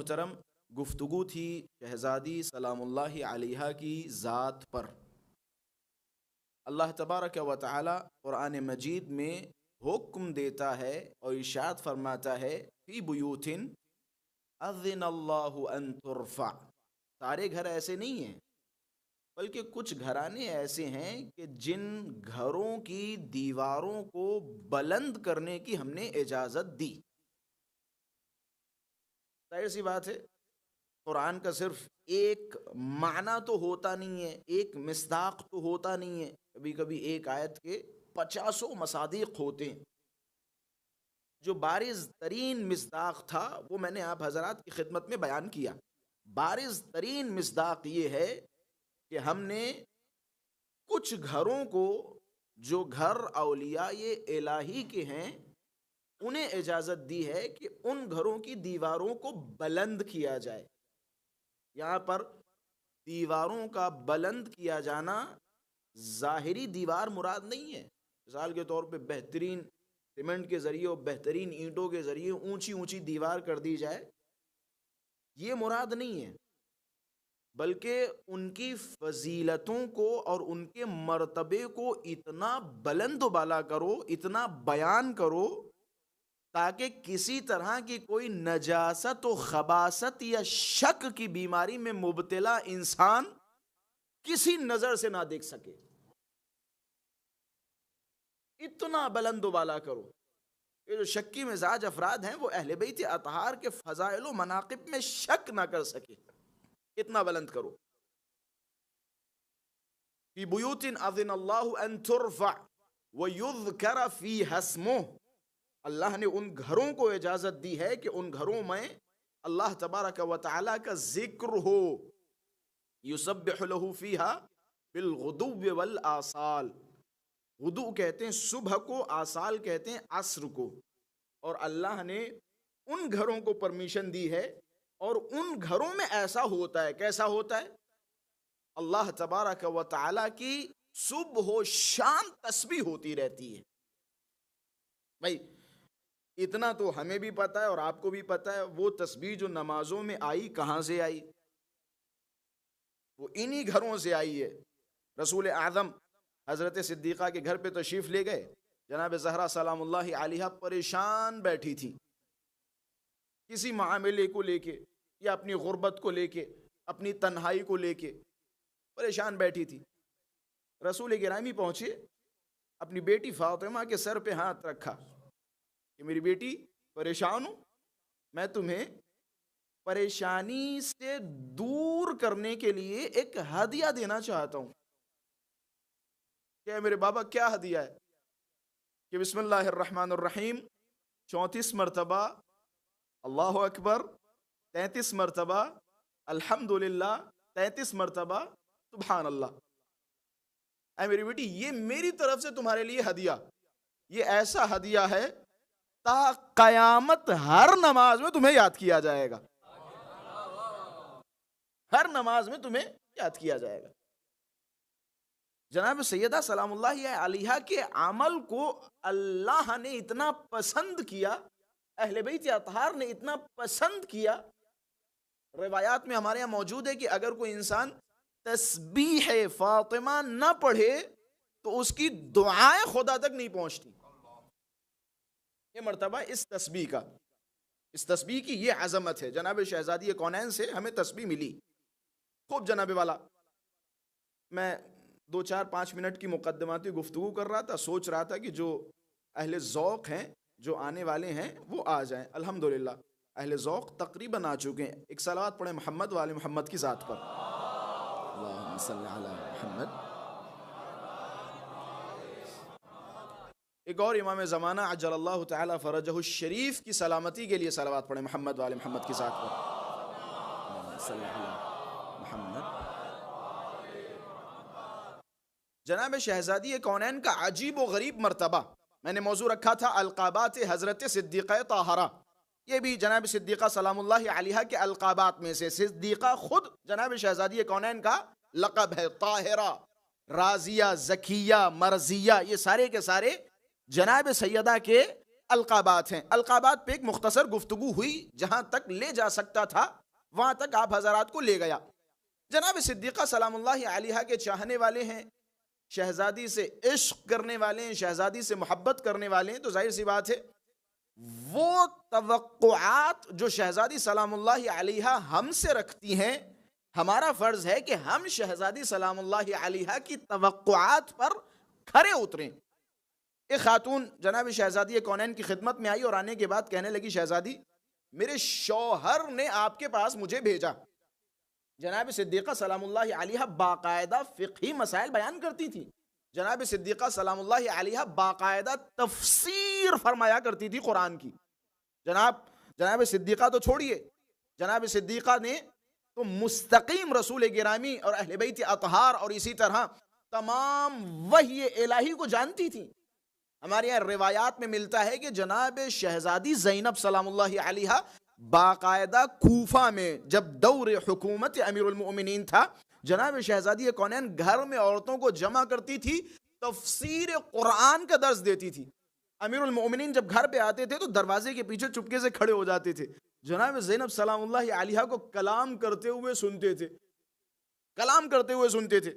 محترم، گفتگو تھی شہزادی سلام اللہ علیہا کی ذات پر۔ اللہ تبارک و تعالی قرآن مجید میں حکم دیتا ہے اور ارشاد فرماتا ہے فی بیوت اذن اللہ ان ترفع۔ سارے گھر ایسے نہیں ہیں، بلکہ کچھ گھرانے ایسے ہیں کہ جن گھروں کی دیواروں کو بلند کرنے کی ہم نے اجازت دی۔ ظاہر سی بات ہے، قرآن کا صرف ایک معنی تو ہوتا نہیں ہے، ایک مصداق تو ہوتا نہیں ہے، کبھی کبھی ایک آیت کے 50 مصادیق ہوتے ہیں۔ جو بارز ترین مصداق تھا وہ میں نے آپ حضرات کی خدمت میں بیان کیا۔ بارز ترین مصداق یہ ہے کہ ہم نے کچھ گھروں کو، جو گھر اولیاء الہی کے ہیں، انہیں اجازت دی ہے کہ ان گھروں کی دیواروں کو بلند کیا جائے۔ یہاں پر دیواروں کا بلند کیا جانا ظاہری دیوار مراد نہیں ہے، مثال کے طور پہ بہترین سیمنٹ کے ذریعے اور بہترین اینٹوں کے ذریعے اونچی اونچی دیوار کر دی جائے، یہ مراد نہیں ہے، بلکہ ان کی فضیلتوں کو اور ان کے مرتبے کو اتنا بلند و بالا کرو، اتنا بیان کرو تاکہ کسی طرح کی کوئی نجاست و خباثت یا شک کی بیماری میں مبتلا انسان کسی نظر سے نہ دیکھ سکے۔ اتنا بلند و بالا کرو۔ یہ جو شکی مزاج افراد ہیں وہ اہل بیت اطہار کے فضائل و مناقب میں شک نہ کر سکے، اتنا بلند کرو۔ فی بیوت اذن اللہ ان ترفع ویذکر فیہا اسمہ، اللہ نے ان گھروں کو اجازت دی ہے کہ ان گھروں میں اللہ تبارک و تعالی کا ذکر ہو۔ یسبح له فیہا بالغدو والآصال، غدو کہتے ہیں صبح کو، آصال کہتے ہیں عصر کو، اور اللہ نے ان گھروں کو پرمیشن دی ہے، اور ان گھروں میں ایسا ہوتا ہے، کیسا ہوتا ہے؟ اللہ تبارک و تعالی کی صبح و شام تسبیح ہوتی رہتی ہے۔ بھائی اتنا تو ہمیں بھی پتہ ہے اور آپ کو بھی پتہ ہے، وہ تسبیح جو نمازوں میں آئی کہاں سے آئی؟ وہ انہی گھروں سے آئی ہے۔ رسول اعظم حضرت صدیقہ کے گھر پہ تشریف لے گئے، جناب زہرا سلام اللہ علیہا پریشان بیٹھی تھی، کسی معاملے کو لے کے یا اپنی غربت کو لے کے، اپنی تنہائی کو لے کے پریشان بیٹھی تھی۔ رسول گرامی پہنچے، اپنی بیٹی فاطمہ کے سر پہ ہاتھ رکھا کہ میری بیٹی پریشان ہوں، میں تمہیں پریشانی سے دور کرنے کے لیے ایک ہدیہ دینا چاہتا ہوں۔ کہ میرے بابا کیا ہدیہ ہے؟ کہ بسم اللہ الرحمن الرحیم 34 مرتبہ اللہ اکبر، 33 مرتبہ الحمدللہ، 33 مرتبہ سبحان اللہ۔ اے میری بیٹی، یہ میری طرف سے تمہارے لیے ہدیہ، یہ ایسا ہدیہ ہے تا قیامت ہر نماز میں تمہیں یاد کیا جائے گا، ہر نماز میں تمہیں یاد کیا جائے گا۔ جناب سیدہ سلام اللہ علیہا کے عمل کو اللہ نے اتنا پسند کیا، اہل بیت اطہار نے اتنا پسند کیا، روایات میں ہمارے یہاں موجود ہے کہ اگر کوئی انسان تسبیح فاطمہ نہ پڑھے تو اس کی دعائیں خدا تک نہیں پہنچتی۔ یہ مرتبہ اس تسبیح کا، اس تسبیح کی یہ عظمت ہے۔ جناب شہزادی کونین سے ہمیں تسبیح ملی، خوب جناب والا۔ میں 2-4-5 منٹ کی مقدماتی گفتگو کر رہا تھا، سوچ رہا تھا کہ جو اہل ذوق ہیں، جو آنے والے ہیں وہ آ جائیں۔ الحمدللہ اہل ذوق تقریباً آ چکے ہیں۔ ایک صلوات پڑھیں محمد وآل محمد کی ذات پر، اللہم صلی علی محمد۔ ایک اور امام زمانہ عجل اللہ تعالی فرجہ الشریف کی سلامتی کے لیے صلوات پڑھیں محمد وآل محمد کی ذات پر، اللہم صلی علی محمد۔ جناب شہزادی کونین کا عجیب و غریب مرتبہ، میں نے موضوع رکھا تھا القابات حضرت صدیقہ طاہرہ۔ یہ بھی جناب صدیقہ سلام اللہ علیہا کے القابات میں سے، صدیقہ خود جناب شہزادی کونین کا لقب ہے۔ طاہرہ، راضیہ، زکیہ، مرضیہ، یہ سارے کے سارے جناب سیدہ کے القابات ہیں. القابات پہ ایک مختصر گفتگو ہوئی، جہاں تک لے جا سکتا تھا وہاں تک آپ حضرات کو لے گیا. جناب صدیقہ سلام اللہ علیہا کے چاہنے والے ہیں، شہزادی سے عشق کرنے والے ہیں، شہزادی سے محبت کرنے والے ہیں، تو ظاہر سی بات ہے وہ توقعات جو شہزادی سلام اللہ علیہا ہم سے رکھتی ہیں، ہمارا فرض ہے کہ ہم شہزادی سلام اللہ علیہا کی توقعات پر کھرے اتریں. ایک خاتون جناب شہزادی کونین کی خدمت میں آئی اور آنے کے بعد کہنے لگی، شہزادی میرے شوہر نے آپ کے پاس مجھے بھیجا. جناب صدیقہ سلام اللہ علیہا باقاعدہ فقہی مسائل بیان کرتی تھی. جناب صدیقہ سلام اللہ علیہا باقاعدہ تفسیر فرمایا کرتی تھی قرآن کی. جناب صدیقہ تو چھوڑیے، جناب صدیقہ نے تو مستقیم رسول گرامی اور اہل بیت اطہار اور اسی طرح تمام وحی الہی کو جانتی تھی. ہمارے یہاں روایات میں ملتا ہے کہ جناب شہزادی زینب سلام اللہ علیہا باقاعدہ کوفہ میں جب دور حکومت امیر المؤمنین تھا، جناب شہزادی کونین گھر میں عورتوں کو جمع کرتی تھی، تفسیر قرآن کا درس دیتی تھی. امیر المؤمنین جب گھر پہ آتے تھے تو دروازے کے پیچھے چپکے سے کھڑے ہو جاتے تھے، جناب زینب سلام اللہ علیہا کو کلام کرتے ہوئے سنتے تھے، کلام کرتے ہوئے سنتے تھے.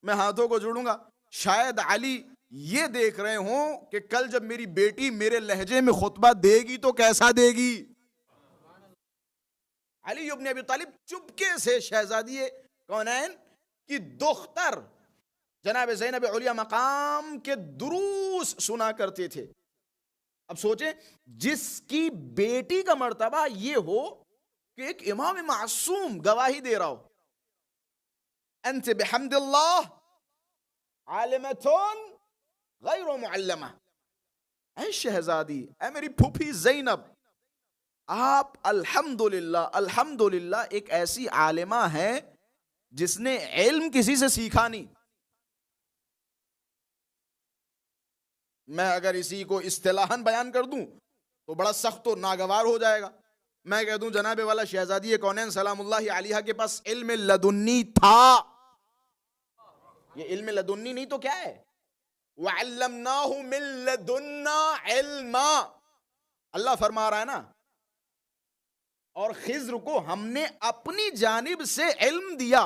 میں ہاتھوں کو جوڑوں گا، شاید علی یہ دیکھ رہے ہوں کہ کل جب میری بیٹی میرے لہجے میں خطبہ دے گی تو کیسا دے گی. علی ابن ابی طالب چپکے سے شہزادی کونین کی دختر جناب زینب علیہ مقام کے دروس سنا کرتے تھے. اب سوچیں جس کی بیٹی کا مرتبہ یہ ہو کہ ایک امام معصوم گواہی دے رہا ہو، انت بحمد اللہ عالمتون غیر معلمہ. اے شہزادی، اے میری پھوپھی زینب، آپ الحمدللہ ایک ایسی عالمہ ہیں جس نے علم کسی سے سیکھا نہیں. میں اگر اسی کو اصطلاحاً بیان کر دوں تو بڑا سخت و ناگوار ہو جائے گا. میں کہہ دوں جناب والا شہزادی کونین سلام اللہ علیہا کے پاس علم لدنی تھا. یہ علم لدنی نہیں تو کیا ہے؟ وَعَلَّمْنَاهُ مِن لَدُنَّا عِلْمًا. اللہ فرما رہا ہے نا، اور خضر کو ہم نے اپنی جانب سے علم دیا.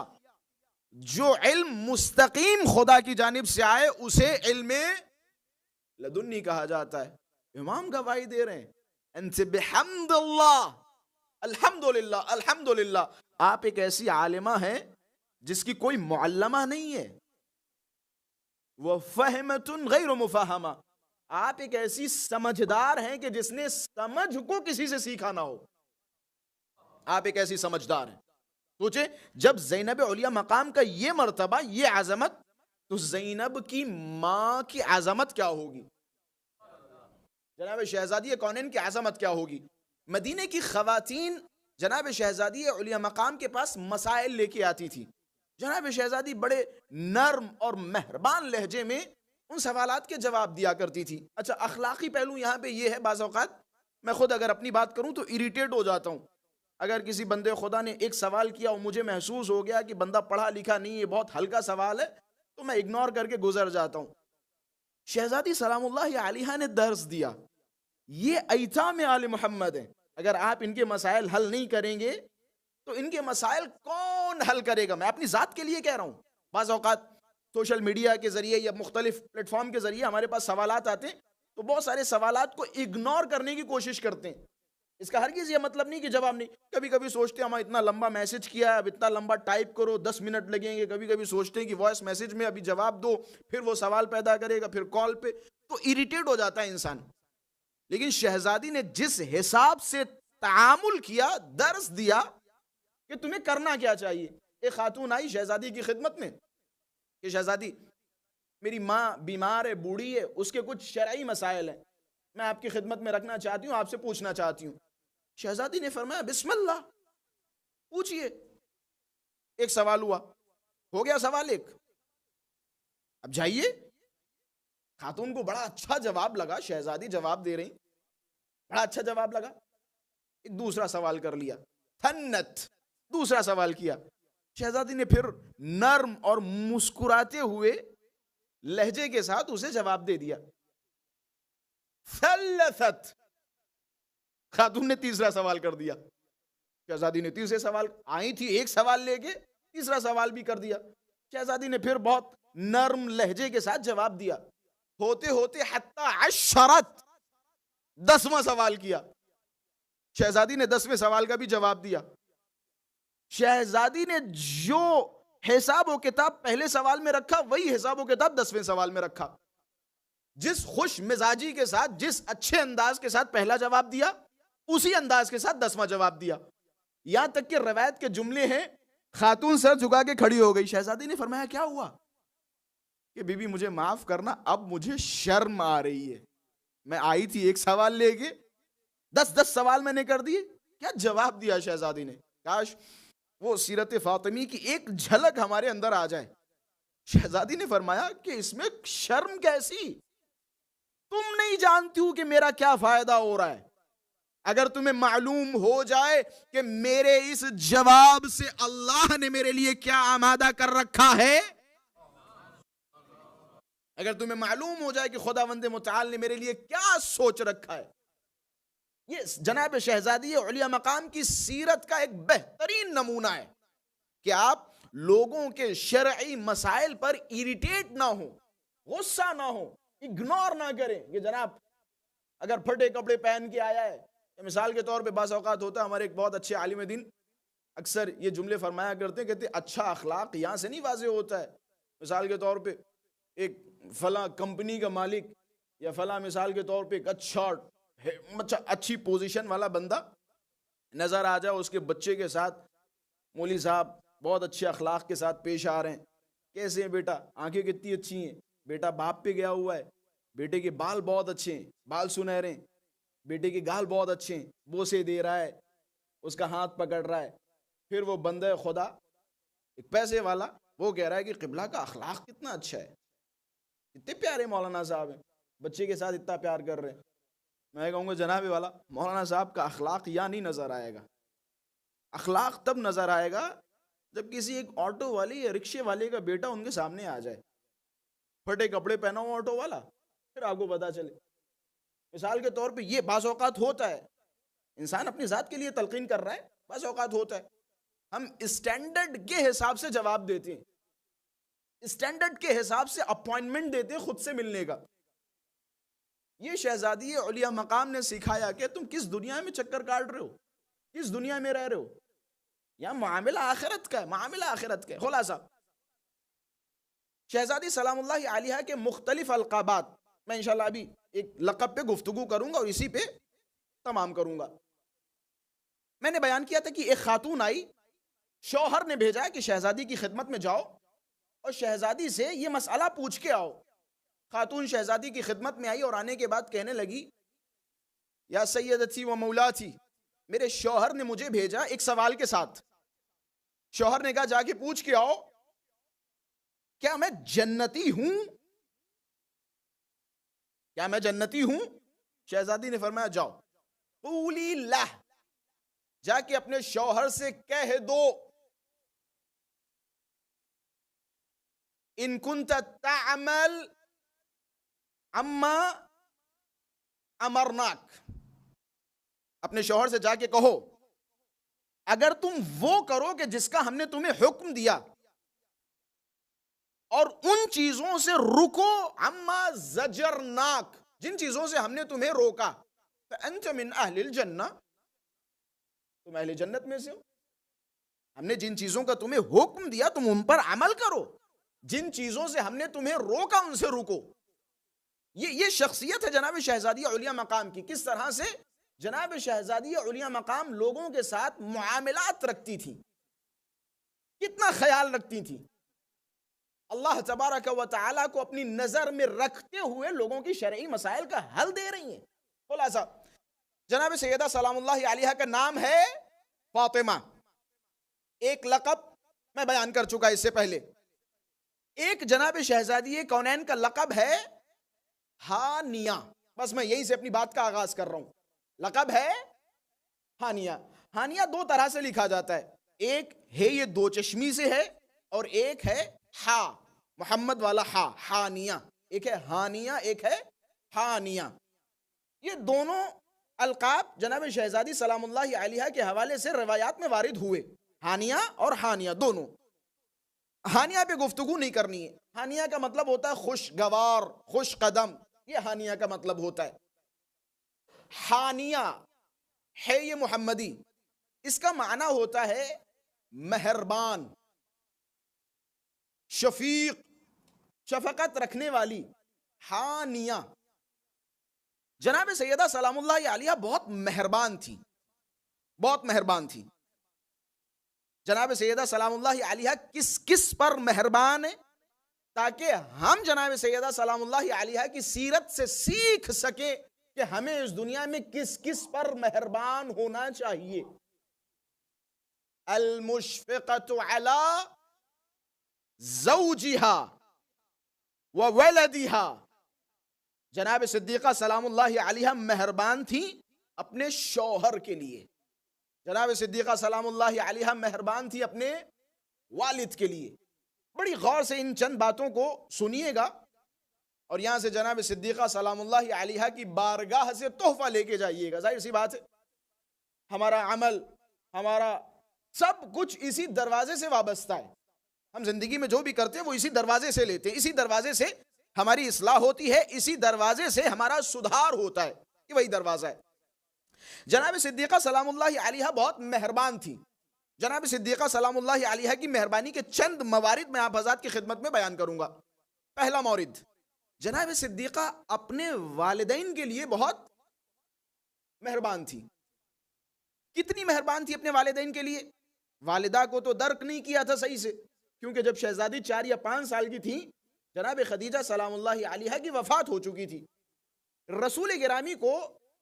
جو علم مستقیم خدا کی جانب سے آئے اسے علم لدنی کہا جاتا ہے. امام گواہی دے رہے ہیں، انت بحمد اللہ، الحمدللہ. آپ ایک ایسی عالمہ ہیں جس کی کوئی معلمہ نہیں ہے. وَفَهْمَةٌ غَيْرُ مُفَاهَمَةٌ. آپ ایک ایسی سمجھدار ہیں کہ جس نے سمجھ کو کسی سے سیکھا نہ ہو. آپ ایک ایسی سمجھدار ہیں. سوچیں جب زینب علیہ مقام کا یہ مرتبہ، یہ عظمت، تو زینب کی ماں کی عظمت کیا ہوگی؟ جناب شہزادی کونین کی عظمت کیا ہوگی؟ مدینے کی خواتین جناب شہزادی علیہ مقام کے پاس مسائل لے کے آتی تھی. جناب شہزادی بڑے نرم اور مہربان لہجے میں ان سوالات کے جواب دیا کرتی تھی. اچھا اخلاقی پہلو یہاں پہ یہ ہے، بعض اوقات میں خود اگر اپنی بات کروں تو اریٹیٹ ہو جاتا ہوں. اگر کسی بندے خدا نے ایک سوال کیا اور مجھے محسوس ہو گیا کہ بندہ پڑھا لکھا نہیں ہے، بہت ہلکا سوال ہے، تو میں اگنور کر کے گزر جاتا ہوں. شہزادی سلام اللہ علیہا نے درس دیا، یہ ایتام آل محمد ہیں، اگر آپ ان کے مسائل حل نہیں کریں گے تو ان کے مسائل کون حل کرے گا؟ میں اپنی ذات کے لیے کہہ رہا ہوں. بعض اوقات سوشل میڈیا کے ذریعے یا مختلف پلیٹ فارم کے ذریعے ہمارے پاس سوالات آتے ہیں تو بہت سارے سوالات کو اگنور کرنے کی کوشش کرتے ہیں. اس کا ہرگز یہ مطلب نہیں کہ جواب نہیں. کبھی کبھی سوچتے ہیں ہم اتنا لمبا میسج کیا ہے، اب اتنا لمبا ٹائپ کرو 10 منٹ لگیں گے. کبھی کبھی سوچتے ہیں کہ وائس میسج میں ابھی جواب دو، پھر وہ سوال پیدا کرے گا، پھر کال پہ، تو اریٹیٹ ہو جاتا ہے انسان. لیکن شہزادی نے جس حساب سے تعامل کیا، درس دیا کہ تمہیں کرنا کیا چاہیے. ایک خاتون آئی شہزادی کی خدمت میں کہ شہزادی میری ماں بیمار ہے، بوڑھی ہے، اس کے کچھ شرعی مسائل ہیں، میں آپ کی خدمت میں رکھنا چاہتی ہوں، آپ سے پوچھنا چاہتی ہوں. شہزادی نے فرمایا بسم اللہ، پوچھئے. ایک سوال ہوا، ہو گیا سوال ایک، اب جائیے. خاتون کو بڑا اچھا جواب لگا، شہزادی جواب دے رہی، بڑا اچھا جواب لگا. ایک دوسرا سوال کر لیا، تھنت، دوسرا سوال کیا. شہزادی نے پھر نرم اور مسکراتے ہوئے لہجے کے ساتھ اسے جواب دے دیا. ثلثت، خاتون نے تیسرا سوال کر دیا. شہزادی نے تیسرے سوال، آئی تھی ایک سوال لے کے، تیسرا سوال بھی کر دیا. شہزادی نے پھر بہت نرم لہجے کے ساتھ جواب دیا. ہوتے ہوتے حتی عشرت، 10واں سوال کیا. شہزادی نے 10ویں سوال کا بھی جواب دیا. شہزادی نے جو حساب و کتاب پہلے سوال میں رکھا وہی حساب و کتاب 10ویں سوال میں رکھا. جس خوش مزاجی کے ساتھ، جس اچھے انداز کے ساتھ پہلا جواب دیا، اسی انداز کے ساتھ 10واں جواب دیا. یہاں تک کہ روایت کے جملے ہیں، خاتون سر جھکا کے کھڑی ہو گئی. شہزادی نے فرمایا کیا ہوا؟ کہ بی بی مجھے معاف کرنا، اب مجھے شرم آ رہی ہے. میں آئی تھی ایک سوال لے کے، 10 سوال میں نے کر دیے. کیا جواب دیا شہزادی نے! کاش وہ سیرت فاطمی کی ایک جھلک ہمارے اندر آ جائے. شہزادی نے فرمایا کہ اس میں شرم کیسی؟ تم نہیں جانتی ہو کہ میرا کیا فائدہ ہو رہا ہے. اگر تمہیں معلوم ہو جائے کہ میرے اس جواب سے اللہ نے میرے لیے کیا آمادہ کر رکھا ہے، اگر تمہیں معلوم ہو جائے کہ خداوند متعال نے میرے لیے کیا سوچ رکھا ہے. یہ جناب شہزادی اولیاء مقام کی سیرت کا ایک بہترین نمونہ ہے کہ آپ لوگوں کے شرعی مسائل پر اریٹیٹ نہ ہو، غصہ نہ ہو، اگنور نہ کریں. کہ جناب اگر پھٹے کپڑے پہن کے آیا ہے، مثال کے طور پہ بعض اوقات ہوتا ہے، ہمارے ایک بہت اچھے عالم دین اکثر یہ جملے فرمایا کرتے ہیں، کہتے ہیں اچھا اخلاق یہاں سے نہیں واضح ہوتا ہے. مثال کے طور پہ ایک فلاں کمپنی کا مالک یا فلاں مثال کے طور پہ ایک اچھی پوزیشن والا بندہ نظر آ جائے، اس کے بچے کے ساتھ مولوی صاحب بہت اچھے اخلاق کے ساتھ پیش آ رہے ہیں. کیسے ہیں بیٹا؟ آنکھیں کتنی اچھی ہیں بیٹا، باپ پہ گیا ہوا ہے، بیٹے کے بال بہت اچھے ہیں، بال سنہرے ہیں، بیٹے کے گال بہت اچھے ہیں، بوسے دے رہا ہے، اس کا ہاتھ پکڑ رہا ہے. پھر وہ بندہ خدا ایک پیسے والا، وہ کہہ رہا ہے کہ قبلہ کا اخلاق کتنا اچھا ہے، اتنے پیارے مولانا صاحب ہیں، بچے کے ساتھ اتنا پیار کر رہے ہیں. میں کہوں گا جناب والا، مولانا صاحب کا اخلاق یا نہیں نظر آئے گا. اخلاق تب نظر آئے گا جب کسی ایک آٹو والے یا رکشے والے کا بیٹا ان کے سامنے آ جائے، پھٹے کپڑے پہنا ہوا آٹو والا، پھر آپ کو پتا چلے. مثال کے طور پہ یہ بعض اوقات ہوتا ہے، انسان اپنی ذات کے لیے تلقین کر رہا ہے، بعض اوقات ہوتا ہے ہم اسٹینڈرڈ کے حساب سے جواب دیتے ہیں، اسٹینڈرڈ کے حساب سے اپوائنٹمنٹ دیتے ہیں خود سے ملنے کا. یہ شہزادی اولیاء مقام نے سکھایا کہ تم کس دنیا میں چکر کاٹ رہے ہو، کس دنیا میں رہ رہے ہو. یہاں معاملہ آخرت کا ہے، معاملہ آخرت کا ہے. خلاصہ شہزادی سلام اللہ علیہا کے مختلف القابات، میں انشاءاللہ ابھی ایک لقب پہ گفتگو کروں گا اور اسی پہ تمام کروں گا. میں نے بیان کیا تھا کہ ایک خاتون آئی، شوہر نے بھیجا کہ شہزادی کی خدمت میں جاؤ اور شہزادی سے یہ مسئلہ پوچھ کے آؤ. خاتون شہزادی کی خدمت میں آئی اور آنے کے بعد کہنے لگی، یا سیدتی و مولاتی، میرے شوہر نے مجھے بھیجا ایک سوال کے ساتھ. شوہر نے کہا جا کے پوچھ کے آؤ کیا میں جنتی ہوں، کیا میں جنتی ہوں. شہزادی نے فرمایا جاؤ، قولی لا، جا کے اپنے شوہر سے کہہ دو، ان کنت تعمل اما امرناک، اپنے شوہر سے جا کے کہو اگر تم وہ کرو کہ جس کا ہم نے تمہیں حکم دیا اور ان چیزوں سے رکو اما زجرناک، جن چیزوں سے ہم نے تمہیں روکا، فانت من اہل الجنہ، تم اہل جنت میں سے ہو. ہم نے جن چیزوں کا تمہیں حکم دیا تم ان پر عمل کرو، جن چیزوں سے ہم نے تمہیں روکا ان سے رکو. یہ شخصیت ہے جناب شہزادی اولیاء مقام کی. کس طرح سے جناب شہزادی اولیاء مقام لوگوں کے ساتھ معاملات رکھتی تھی، کتنا خیال رکھتی تھی، اللہ تبارک و تعالیٰ کو اپنی نظر میں رکھتے ہوئے لوگوں کی شرعی مسائل کا حل دے رہی ہیں. خلاصہ جناب سیدہ سلام اللہ علیہا کا نام ہے فاطمہ. ایک لقب میں بیان کر چکا اس سے پہلے. ایک جناب شہزادی کونین کا لقب ہے ہانیہ. بس میں یہیں سے اپنی بات کا آغاز کر رہا ہوں. لقب ہے ہانیہ. ہانیہ دو طرح سے لکھا جاتا ہے، ایک ہے یہ دو چشمی سے ہے اور ایک ہے ہا، محمد والا ہا، ہانیہ. ایک ہے ہانیہ، ایک ہے ہانیہ. یہ دونوں القاب جناب شہزادی سلام اللہ علیہ کے حوالے سے روایات میں وارد ہوئے، ہانیہ اور ہانیہ دونوں۔ ہانیہ پہ گفتگو نہیں کرنی ہے، ہانیہ کا مطلب ہوتا ہے خوشگوار، خوش قدم، یہ ہانیہ کا مطلب ہوتا ہے۔ ہانیہ ہے یہ محمدی، اس کا معنی ہوتا ہے مہربان، شفیق، شفقت رکھنے والی۔ ہانیہ جناب سیدہ سلام اللہ علیہ بہت مہربان تھی، بہت مہربان تھی۔ جناب سیدہ سلام اللہ علیہ کس کس پر مہربان ہے، تاکہ ہم جناب سیدہ سلام اللہ علیہ کی سیرت سے سیکھ سکیں کہ ہمیں اس دنیا میں کس کس پر مہربان ہونا چاہیے۔ المشفقۃ علی زوجها وولدها، جناب صدیقہ سلام اللہ علیہ مہربان تھی اپنے شوہر کے لیے، جناب صدیقہ سلام اللہ علیہ مہربان تھی اپنے والد کے لیے۔ بڑی غور سے ان چند باتوں کو سنیے گا، اور یہاں سے جناب صدیقہ سلام اللہ علیہ کی بارگاہ سے تحفہ لے کے جائیے گا۔ ظاہر سی بات ہے، ہمارا عمل، ہمارا سب کچھ اسی دروازے سے وابستہ ہے۔ ہم زندگی میں جو بھی کرتے ہیں وہ اسی دروازے سے لیتے ہیں، اسی دروازے سے ہماری اصلاح ہوتی ہے، اسی دروازے سے ہمارا سدھار ہوتا ہے، یہ وہی دروازہ ہے۔ جناب صدیقہ سلام اللہ علیہ بہت مہربان تھی۔ جناب صدیقہ سلام اللہ علیہ کی مہربانی کے چند موارد میں آپ حضرات کی خدمت میں بیان کروں گا۔ پہلا مورد، جناب صدیقہ اپنے والدین کے لیے بہت مہربان تھی۔ کتنی مہربان تھی اپنے والدین کے لیے؟ والدہ کو تو درک نہیں کیا تھا صحیح سے، کیونکہ جب شہزادی 4 یا 5 سال کی تھی جناب خدیجہ سلام اللہ علیہ کی وفات ہو چکی تھی۔ رسول گرامی کو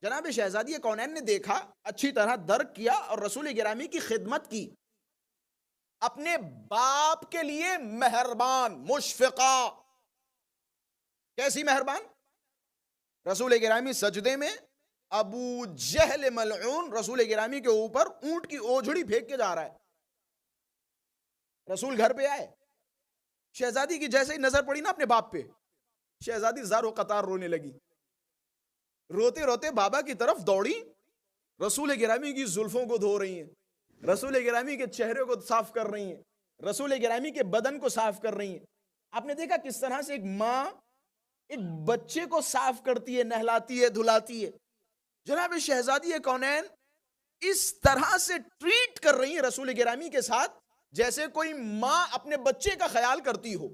جناب شہزادی کونین نے دیکھا، اچھی طرح درک کیا اور رسول گرامی کی خدمت کی۔ اپنے باپ کے لیے مہربان، مشفقہ۔ کیسی مہربان؟ رسول گرامی سجدے میں، ابو جہل ملعون رسول گرامی کے اوپر اونٹ کی اوجھڑی پھینک کے جا رہا ہے۔ رسول گھر پہ آئے، شہزادی کی جیسے ہی نظر پڑی نا اپنے باپ پہ، شہزادی زار و قطار رونے لگی، روتے روتے بابا کی طرف دوڑی، رسول گرامی کی زلفوں کو دھو رہی ہیں، رسول گرامی کے چہرے کو صاف کر رہی ہیں، رسول گرامی کے بدن کو صاف کر رہی ہیں۔ آپ نے دیکھا کس طرح سے ایک ماں ایک بچے کو صاف کرتی ہے، نہلاتی ہے، دھلاتی ہے۔ جناب شہزادی کونین اس طرح سے ٹریٹ کر رہی ہیں رسول گرامی کے ساتھ جیسے کوئی ماں اپنے بچے کا خیال کرتی ہو۔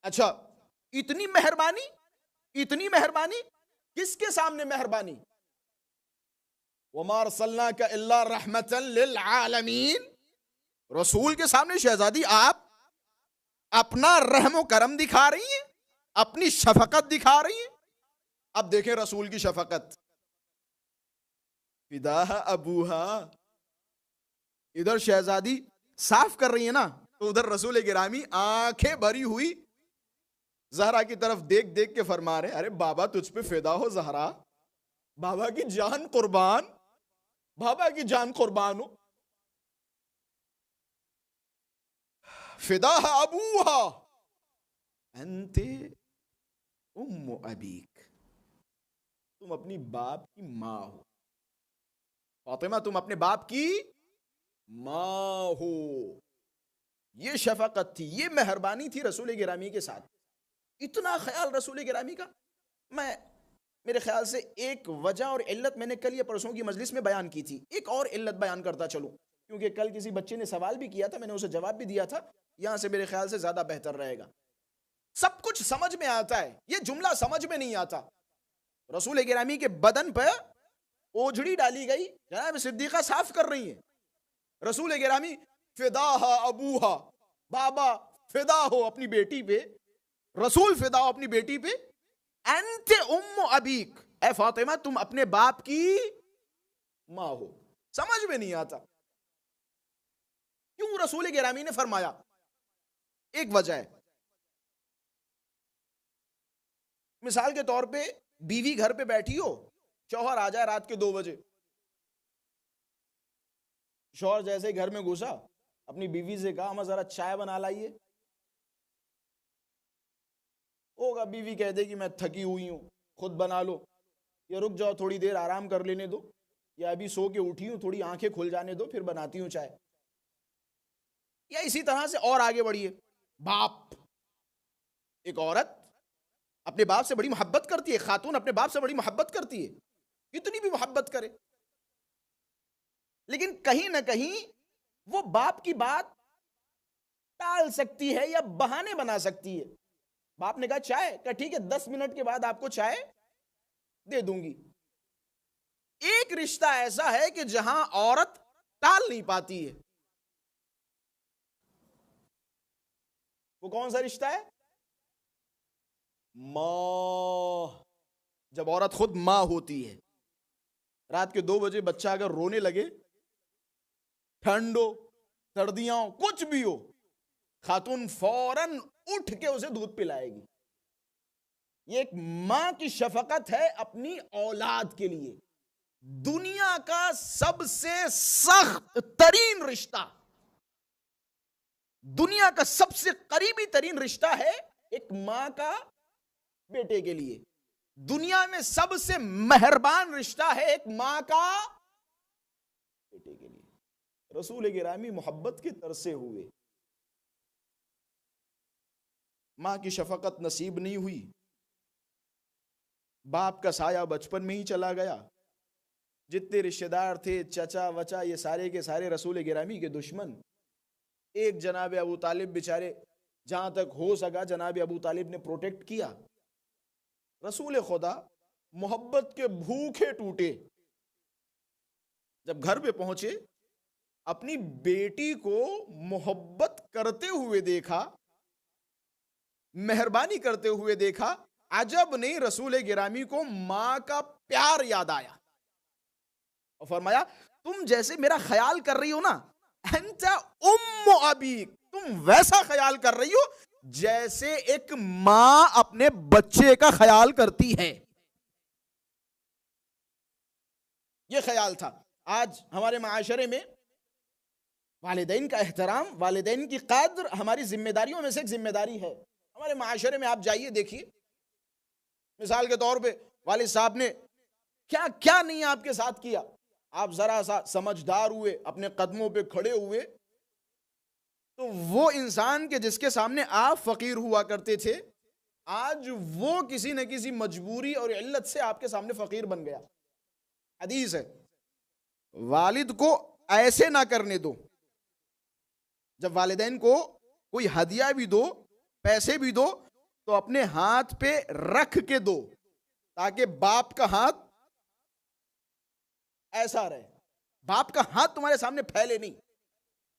اچھا، اتنی مہربانی، اتنی مہربانی، کس کے سامنے مہربانی؟ وَمَا أَرْسَلْنَاكَ إِلَّا رَحْمَةً لِلْعَالَمِينَ، رسول کے سامنے شہزادی آپ اپنا رحم و کرم دکھا رہی ہیں، اپنی شفقت دکھا رہی ہیں۔ اب دیکھیں رسول کی شفقت، فداها ابوہا، ادھر شہزادی صاف کر رہی ہے نا، تو ادھر رسول گرامی آنکھیں بھری ہوئی زہرا کی طرف دیکھ دیکھ کے فرما رہے، ارے بابا تجھ پہ فدا ہو زہرا، بابا کی جان قربان، بابا کی جان قربان ہو۔ فداها ابوہا انت ام ابیک، تم اپنی باپ کی ماں ہو، فاطمہ تم اپنے باپ کی ماں ہو۔ یہ شفقت تھی، یہ مہربانی تھی رسول گرامی کے ساتھ، اتنا خیال رسول گرامی کا۔ میرے خیال سے ایک وجہ اور علت میں نے کل یا پرسوں کی مجلس میں بیان کی تھی، ایک اور علت بیان کرتا چلوں، کیونکہ کل کسی بچے نے سوال بھی کیا تھا، میں نے اسے جواب بھی دیا تھا، یہاں سے میرے خیال سے زیادہ بہتر رہے گا۔ سب کچھ سمجھ میں آتا ہے، یہ جملہ سمجھ میں نہیں آتا۔ رسول گرامی کے بدن پہ اوجھڑی ڈالی گئی، جناب صدیقہ صاف کر رہی ہیں، رسول گرامی فداہا ابوہا، بابا فدا ہو اپنی بیٹی پہ، رسول فدا ہو اپنی بیٹی پہ، انت ام ابیک، اے فاطمہ تم اپنے باپ کی ماں ہو۔ سمجھ میں نہیں آتا کیوں رسول گرامی نے فرمایا؟ ایک وجہ ہے، مثال کے طور پہ بیوی گھر پہ بیٹھی ہو، شوہر آ جائے رات کے 2 بجے، شوہر جیسے ہی گھر میں گھسا اپنی بیوی سے کہا ہمیں ذرا چائے بنا لائیے، ہوگا بیوی کہہ دے کہ میں تھکی ہوئی ہوں، خود بنا لو، یا رک جاؤ تھوڑی دیر آرام کر لینے دو، یا ابھی سو کے اٹھی ہوں تھوڑی آنکھیں کھل جانے دو پھر بناتی ہوں چائے. یا اسی طرح سے اور آگے بڑھیے، باپ، ایک عورت اپنے باپ سے بڑی محبت کرتی ہے، خاتون اپنے باپ سے بڑی محبت کرتی ہے، کتنی بھی محبت کرے، لیکن کہیں نہ کہیں وہ باپ کی بات ٹال سکتی ہے یا بہانے بنا سکتی ہے. باپ نے کہا چائے، کہا ٹھیک ہے 10 منٹ کے بعد آپ کو چائے دے دوں گی. ایک رشتہ ایسا ہے کہ جہاں عورت ٹال نہیں پاتی ہے. وہ کون سا رشتہ ہے؟ ماں. جب عورت خود ماں ہوتی ہے، رات کے 2 بجے بچہ اگر رونے لگے، ٹھنڈ ہو، سردیاں ہو، کچھ بھی ہو، خاتون فوراً اٹھ کے اسے دودھ پلائے گی. یہ ایک ماں کی شفقت ہے اپنی اولاد کے لیے. دنیا کا سب سے سخت ترین رشتہ، دنیا کا سب سے قریبی ترین رشتہ ہے ایک ماں کا بیٹے کے لیے. دنیا میں سب سے مہربان رشتہ ہے ایک ماں کا بیٹے کے لیے. رسول گرامی محبت کے ترسے ہوئے، ماں کی شفقت نصیب نہیں ہوئی، باپ کا سایہ بچپن میں ہی چلا گیا. جتنے رشتہ دار تھے، چچا وچا، یہ سارے کے سارے رسول گرامی کے دشمن. ایک جناب ابو طالب بیچارے، جہاں تک ہو سکا جناب ابو طالب نے پروٹیکٹ کیا. رسول خدا محبت کے بھوکے ٹوٹے، جب گھر پہ پہنچے اپنی بیٹی کو محبت کرتے ہوئے دیکھا، مہربانی کرتے ہوئے دیکھا، عجب نہیں رسول گرامی کو ماں کا پیار یاد آیا اور فرمایا تم جیسے میرا خیال کر رہی ہو نا، انت ام ابیک، تم ویسا خیال کر رہی ہو جیسے ایک ماں اپنے بچے کا خیال کرتی ہے. یہ خیال تھا. آج ہمارے معاشرے میں والدین کا احترام، والدین کی قدر ہماری ذمہ داریوں میں سے ایک ذمہ داری ہے. ہمارے معاشرے میں آپ جائیے دیکھیے، مثال کے طور پہ والد صاحب نے کیا کیا نہیں آپ کے ساتھ کیا. آپ ذرا سا سمجھدار ہوئے، اپنے قدموں پہ کھڑے ہوئے، تو وہ انسان کے جس کے سامنے آپ فقیر ہوا کرتے تھے، آج وہ کسی نہ کسی مجبوری اور علت سے آپ کے سامنے فقیر بن گیا. حدیث ہے، والد کو ایسے نہ کرنے دو. جب والدین کو کوئی ہدیہ بھی دو، پیسے بھی دو، تو اپنے ہاتھ پہ رکھ کے دو تاکہ باپ کا ہاتھ ایسا رہے، باپ کا ہاتھ تمہارے سامنے پھیلے نہیں.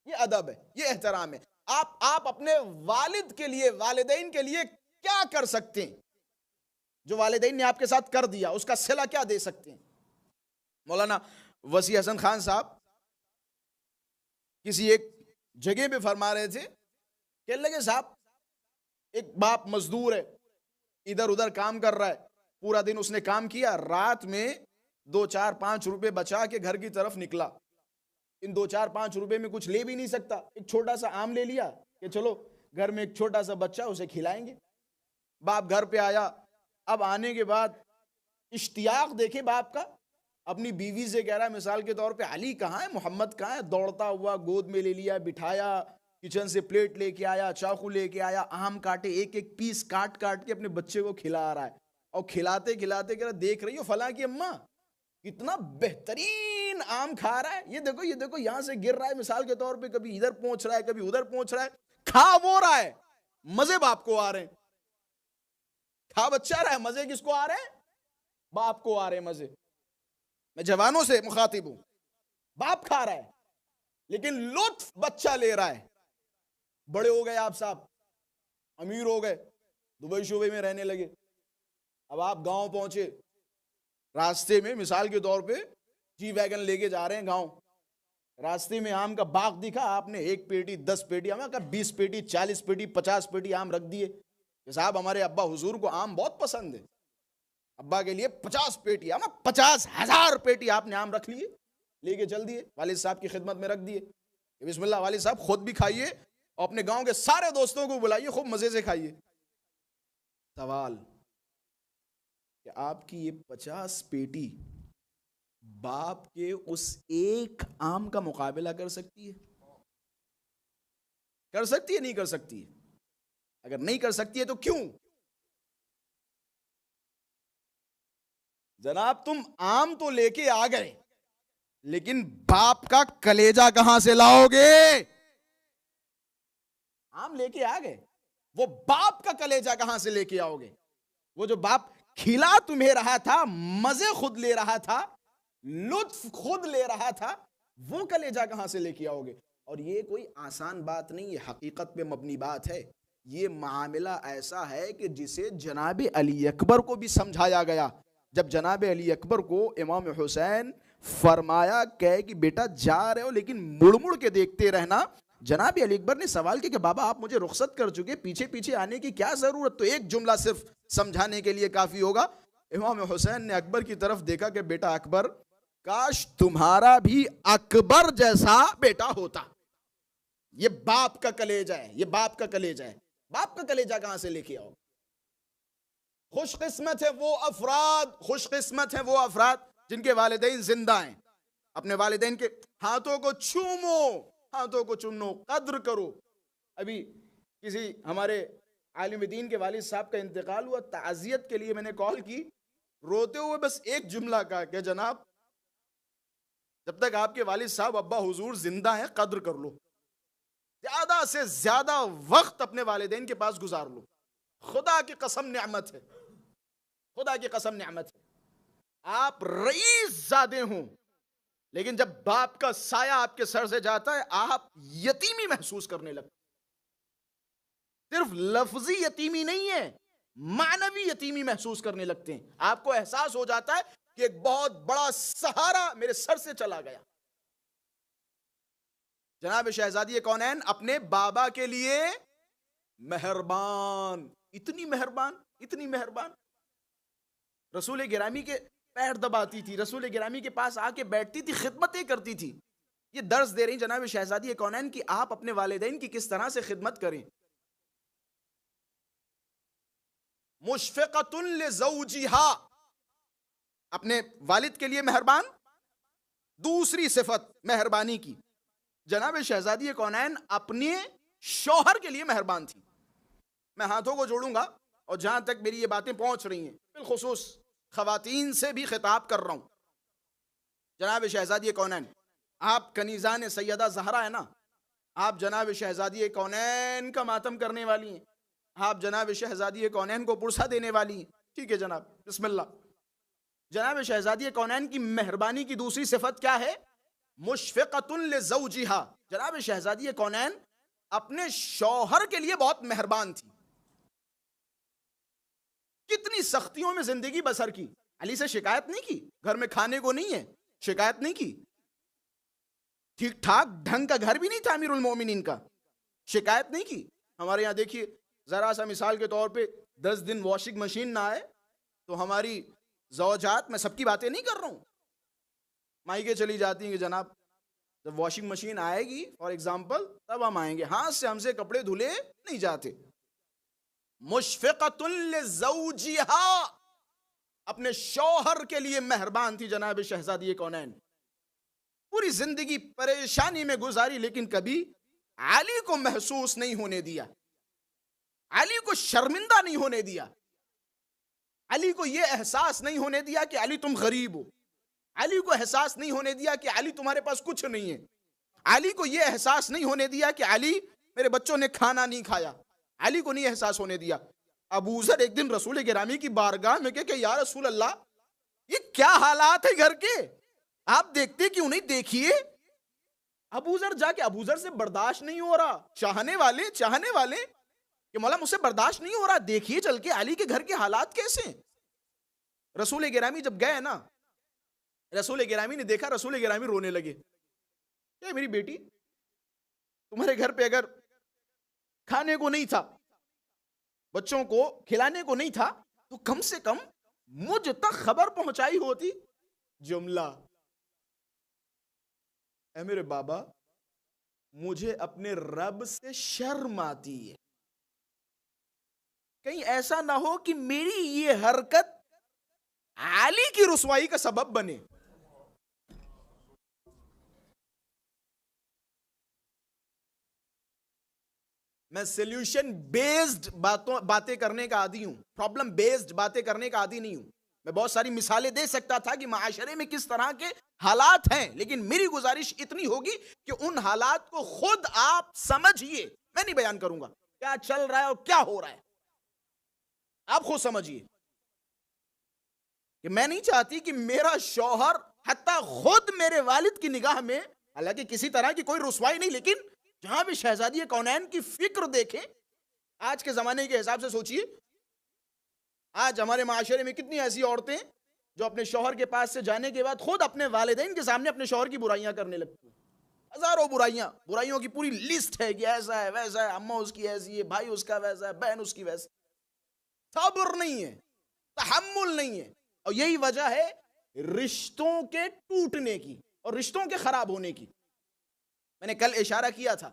یہ ادب ہے، یہ احترام ہے. آپ اپنے والد کے لیے، والدین کے لیے کیا کر سکتے ہیں؟ جو والدین نے آپ کے ساتھ کر دیا اس کا صلہ کیا دے سکتے ہیں؟ مولانا وسیع حسن خان صاحب کسی ایک جگہ پہ فرما رہے تھے کہ اللہ کے صاحب، ایک باپ مزدور ہے، ادھر ادھر کام کر رہا ہے، پورا دن اس نے کام کیا، رات میں 2-4-5 روپے بچا کے گھر کی طرف نکلا. ان 2-4-5 روپے میں کچھ لے بھی نہیں سکتا، ایک چھوٹا سا آم لے لیا کہ چلو گھر میں ایک چھوٹا سا بچہ اسے کھلائیں گے. باپ گھر پہ آیا، اب آنے کے بعد اشتیاق دیکھے باپ کا، اپنی بیوی سے کہہ رہا ہے مثال کے طور پہ علی کہاں ہے، محمد کہاں ہے. دوڑتا ہوا گود میں لے لیا، بٹھایا، کچن سے پلیٹ لے کے آیا، چاقو لے کے آیا، آم کاٹے، ایک ایک پیس کاٹ کاٹ کے اپنے بچے کو کھلا رہا ہے. اور کھلاتے کھلاتے کہہ رہا دیکھ رہی ہو فلاں کی اماں کتنا بہترین آم کھا رہا ہے، یہ دیکھو یہ دیکھو، یہاں سے گر رہا ہے مثال کے طور پہ، کبھی ادھر پہنچ رہا ہے کبھی ادھر پہنچ رہا ہے. کھا وہ رہا ہے، مزے باپ کو آ رہے ہیں. کھا بچہ رہا ہے، مزے کس کو آ رہے ہیں؟ باپ کو آ رہے ہیں مزے. میں جوانوں سے مخاطب ہوں، باپ کھا رہا ہے لیکن لطف بچہ لے رہا ہے. بڑے ہو گئے آپ صاحب، امیر ہو گئے، دبئی شعبے میں رہنے لگے. اب آپ گاؤں پہنچے، راستے میں مثال کے طور پہ جی ویگن لے کے جا رہے ہیں گاؤں، راستے میں آم کا باغ دکھا، آپ نے 1 پیٹی 10 پیٹی، ہمیں کہا 20 پیٹی 40 پیٹی 50 پیٹی آم رکھ دیے کہ صاحب ہمارے ابا حضور کو آم بہت پسند ہے، ابا کے لیے 50 پیٹی، ہمیں 50,000 پیٹی آپ نے آم رکھ لیے، لے کے چل دیے، والد صاحب کی خدمت میں رکھ دیے. بسم اللہ والد صاحب خود بھی کھائیے اور اپنے گاؤں کے سارے دوستوں کو بلائیے، خوب مزے سے کھائیے. سوال، کہ آپ کی یہ 50 پیٹی باپ کے اس ایک آم کا مقابلہ کر سکتی ہے؟ کر سکتی ہے نہیں کر سکتی ہے؟ اگر نہیں کر سکتی ہے تو کیوں؟ جناب تم آم تو لے کے آ گئے لیکن باپ کا کلیجہ کہاں سے لاؤ گے؟ آم لے کے آ گئے، وہ باپ کا کلیجہ کہاں سے لے کے آؤ گے؟ وہ جو باپ کھلا تمہیں رہا تھا، مزے خود لے رہا تھا، لطف خود لے رہا تھا، وہ کلیجہ کہاں سے لے کے آؤ گے؟ اور یہ کوئی آسان بات نہیں، یہ حقیقت پہ مبنی بات ہے. یہ معاملہ ایسا ہے کہ جسے جناب علی اکبر کو بھی سمجھایا گیا. جب جناب علی اکبر کو امام حسین فرمایا کہ بیٹا جا رہے ہو لیکن مڑ مڑ کے دیکھتے رہنا، جناب علی اکبر نے سوال کیا کہ بابا آپ مجھے رخصت کر چکے، پیچھے پیچھے آنے کی کیا ضرورت؟ تو ایک جملہ صرف سمجھانے کے لیے کافی ہوگا. امام حسین نے اکبر کی طرف دیکھا کہ بیٹا اکبر، کاش تمہارا بھی اکبر جیسا بیٹا ہوتا. یہ باپ کا کلیجہ ہے، یہ باپ کا کلیجہ ہے. باپ کا کلیجہ کہاں سے لے کے آؤ؟ خوش قسمت ہے وہ افراد، خوش قسمت ہے وہ افراد جن کے والدین زندہ ہیں. اپنے والدین کے ہاتھوں کو چومو، ہاتھوں کو چومو، قدر کرو. ابھی کسی ہمارے عالم دین کے والد صاحب کا انتقال ہوا، تعزیت کے لیے میں نے کال کی، روتے ہوئے بس ایک جملہ کہا کہ جناب جب تک آپ کے والد صاحب ابا حضور زندہ ہیں قدر کر لو، زیادہ سے زیادہ وقت اپنے والدین کے پاس گزار لو. خدا کی قسم نعمت ہے، خدا کی قسم نعمت ہے. آپ رئیس زادے ہوں لیکن جب باپ کا سایہ آپ کے سر سے جاتا ہے آپ یتیمی محسوس کرنے لگتے. صرف لفظی یتیمی نہیں ہے، معنوی یتیمی محسوس کرنے لگتے ہیں. آپ کو احساس ہو جاتا ہے کہ ایک بہت بڑا سہارا میرے سر سے چلا گیا. جناب شہزادی کونین اپنے بابا کے لیے مہربان، اتنی مہربان، اتنی مہربان. رسول گرامی کے پیر دباتی تھی، رسول گرامی کے پاس آ کے بیٹھتی تھی، خدمتیں کرتی تھی. یہ درس دے رہی جناب شہزادی کونین کی آپ اپنے والدین کی کس طرح سے خدمت کریں. مشفقۃ لزوجہا، اپنے والد کے لیے مہربان. دوسری صفت مہربانی کی، جناب شہزادی کونین اپنے شوہر کے لیے مہربان تھی. میں ہاتھوں کو جوڑوں گا اور جہاں تک میری یہ باتیں پہنچ رہی ہیں بالخصوص خواتین سے بھی خطاب کر رہا ہوں. جناب شہزادی کونین، آپ کنیزان سیدہ زہرا ہے نا، آپ جناب شہزادی کونین کا ماتم کرنے والی ہیں، آپ جناب شہزادی کونین کو پرسہ دینے والی ہیں. ٹھیک ہے جناب، بسم اللہ. جناب شہزادی کونین کی مہربانی کی دوسری صفت کیا ہے؟ مشفقۃ لزوجہا. جناب شہزادی کونین اپنے شوہر کے لیے بہت مہربان تھی. کتنی سختیوں میں زندگی بسر کی، علی سے شکایت نہیں کی، گھر میں کھانے کو نہیں ہے شکایت نہیں کی، ٹھیک ٹھاک ڈھنگ کا گھر بھی نہیں تھا امیر المومنین کا، شکایت نہیں کی. ہمارے یہاں دیکھیے ذرا سا مثال کے طور پہ 10 دن واشنگ مشین نہ آئے تو ہماری زوجات، میں سب کی باتیں نہیں کر رہا ہوں، مائکے چلی جاتی ہیں کہ جناب جب واشنگ مشین آئے گی فار ایگزامپل تب ہم آئیں گے، ہاتھ سے ہم سے کپڑے دھلے نہیں جاتے. مشفقۃ لزوجہا، اپنے شوہر کے لیے مہربان تھی جناب شہزادی کونین. پوری زندگی پریشانی میں گزاری لیکن کبھی علی کو محسوس نہیں ہونے دیا، علی کو شرمندہ نہیں ہونے دیا، علی کو یہ احساس نہیں ہونے دیا کہ علی تم غریب ہو، علی کو احساس نہیں ہونے دیا کہ علی تمہارے پاس کچھ نہیں ہے، علی کو یہ احساس نہیں ہونے دیا کہ علی میرے بچوں نے کھانا نہیں کھایا، علی کو نہیں احساس ہونے دیا. ابو ذر ایک دن رسول گرامی کی بارگاہ میں کہ یا رسول اللہ یہ کیا حالات ہیں گھر کے، آپ دیکھتے کیوں نہیں، دیکھیے. ابو ذر جا کے، ابو ذر سے برداشت نہیں ہو رہا، چاہنے والے کہ مولا مجھ سے برداشت نہیں ہو رہا، دیکھیے چل کے علی کے گھر کے حالات کیسے ہیں. رسول گرامی جب گئے نا، رسول گرامی نے دیکھا، رسول گرامی رونے لگے. اے میری بیٹی، تمہارے گھر پہ اگر کھانے کو نہیں تھا، بچوں کو کھلانے کو نہیں تھا تو کم سے کم مجھ تک خبر پہنچائی ہوتی. جملہ، اے میرے بابا مجھے اپنے رب سے شرم آتی ہے، کہیں ایسا نہ ہو کہ میری یہ حرکت علی کی رسوائی کا سبب بنے. میں سلیوشن بیسڈ باتیں کرنے کا عادی ہوں, پرابلم بیسڈ باتیں کرنے کا عادی نہیں ہوں. میں بہت ساری مثالیں دے سکتا تھا کہ معاشرے میں کس طرح کے حالات ہیں, لیکن میری گزارش اتنی ہوگی کہ ان حالات کو خود آپ سمجھیے. میں نہیں بیان کروں گا کیا چل رہا ہے اور کیا ہو رہا ہے, آپ خود سمجھیے. کہ میں نہیں چاہتی کہ میرا شوہر حتیٰ خود میرے والد کی نگاہ میں, حالانکہ کسی طرح کی کوئی رسوائی نہیں, لیکن جہاں بھی شہزادی کونین کی فکر دیکھیں, آج کے زمانے کے حساب سے سوچئے, آج ہمارے معاشرے میں کتنی ایسی عورتیں جو اپنے شوہر کے پاس سے جانے کے بعد خود اپنے والدین کے سامنے اپنے شوہر کی برائیاں کرنے لگتی ہیں. ہزاروں برائیوں کی پوری لسٹ ہے کہ ایسا ہے ویسا ہے, اماں اس کی ایسی ہے, بھائی اس کا ویسا ہے, بہن اس کی ویسا. صبر نہیں ہے, تحمل نہیں ہے, اور یہی وجہ ہے رشتوں کے ٹوٹنے کی اور رشتوں کے خراب ہونے کی. میں نے کل اشارہ کیا تھا,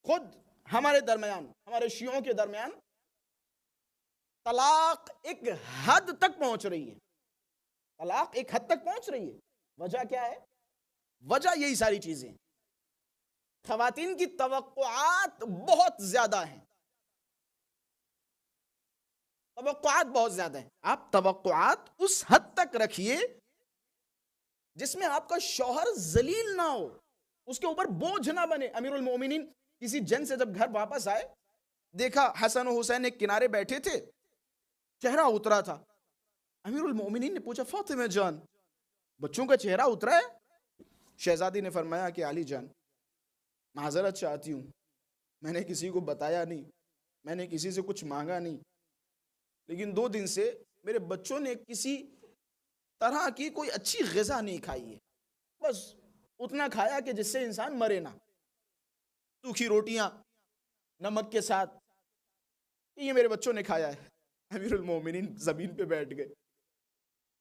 خود ہمارے درمیان, ہمارے شیعوں کے درمیان طلاق ایک حد تک پہنچ رہی ہے. طلاق ایک حد تک پہنچ رہی ہے. وجہ کیا ہے؟ وجہ یہی ساری چیزیں. خواتین کی توقعات بہت زیادہ ہیں, توقعات بہت زیادہ ہیں. آپ توقعات اس حد تک رکھیے جس میں آپ کا شوہر ذلیل نہ ہو, اس کے اوپر بوجھ نہ بنے. امیر المومنین کسی جنگ سے جب گھر واپس آئے, دیکھا حسن و حسین ایک کنارے بیٹھے تھے, چہرہ اترا تھا. امیر المومنین نے پوچھا, فاطمہ جان بچوں کا چہرہ اترا ہے؟ شہزادی نے فرمایا کہ علی جان معذرت چاہتی ہوں, میں نے کسی کو بتایا نہیں, میں نے کسی سے کچھ مانگا نہیں, لیکن 2 دن سے میرے بچوں نے کسی طرح کی کوئی اچھی غذا نہیں کھائی ہے, بس اتنا کھایا کہ جس سے انسان مرے نہ. سوکھی روٹیاں نمک کے ساتھ, یہ میرے بچوں نے کھایا ہے. امیر المومنین زمین پہ بیٹھ گئے.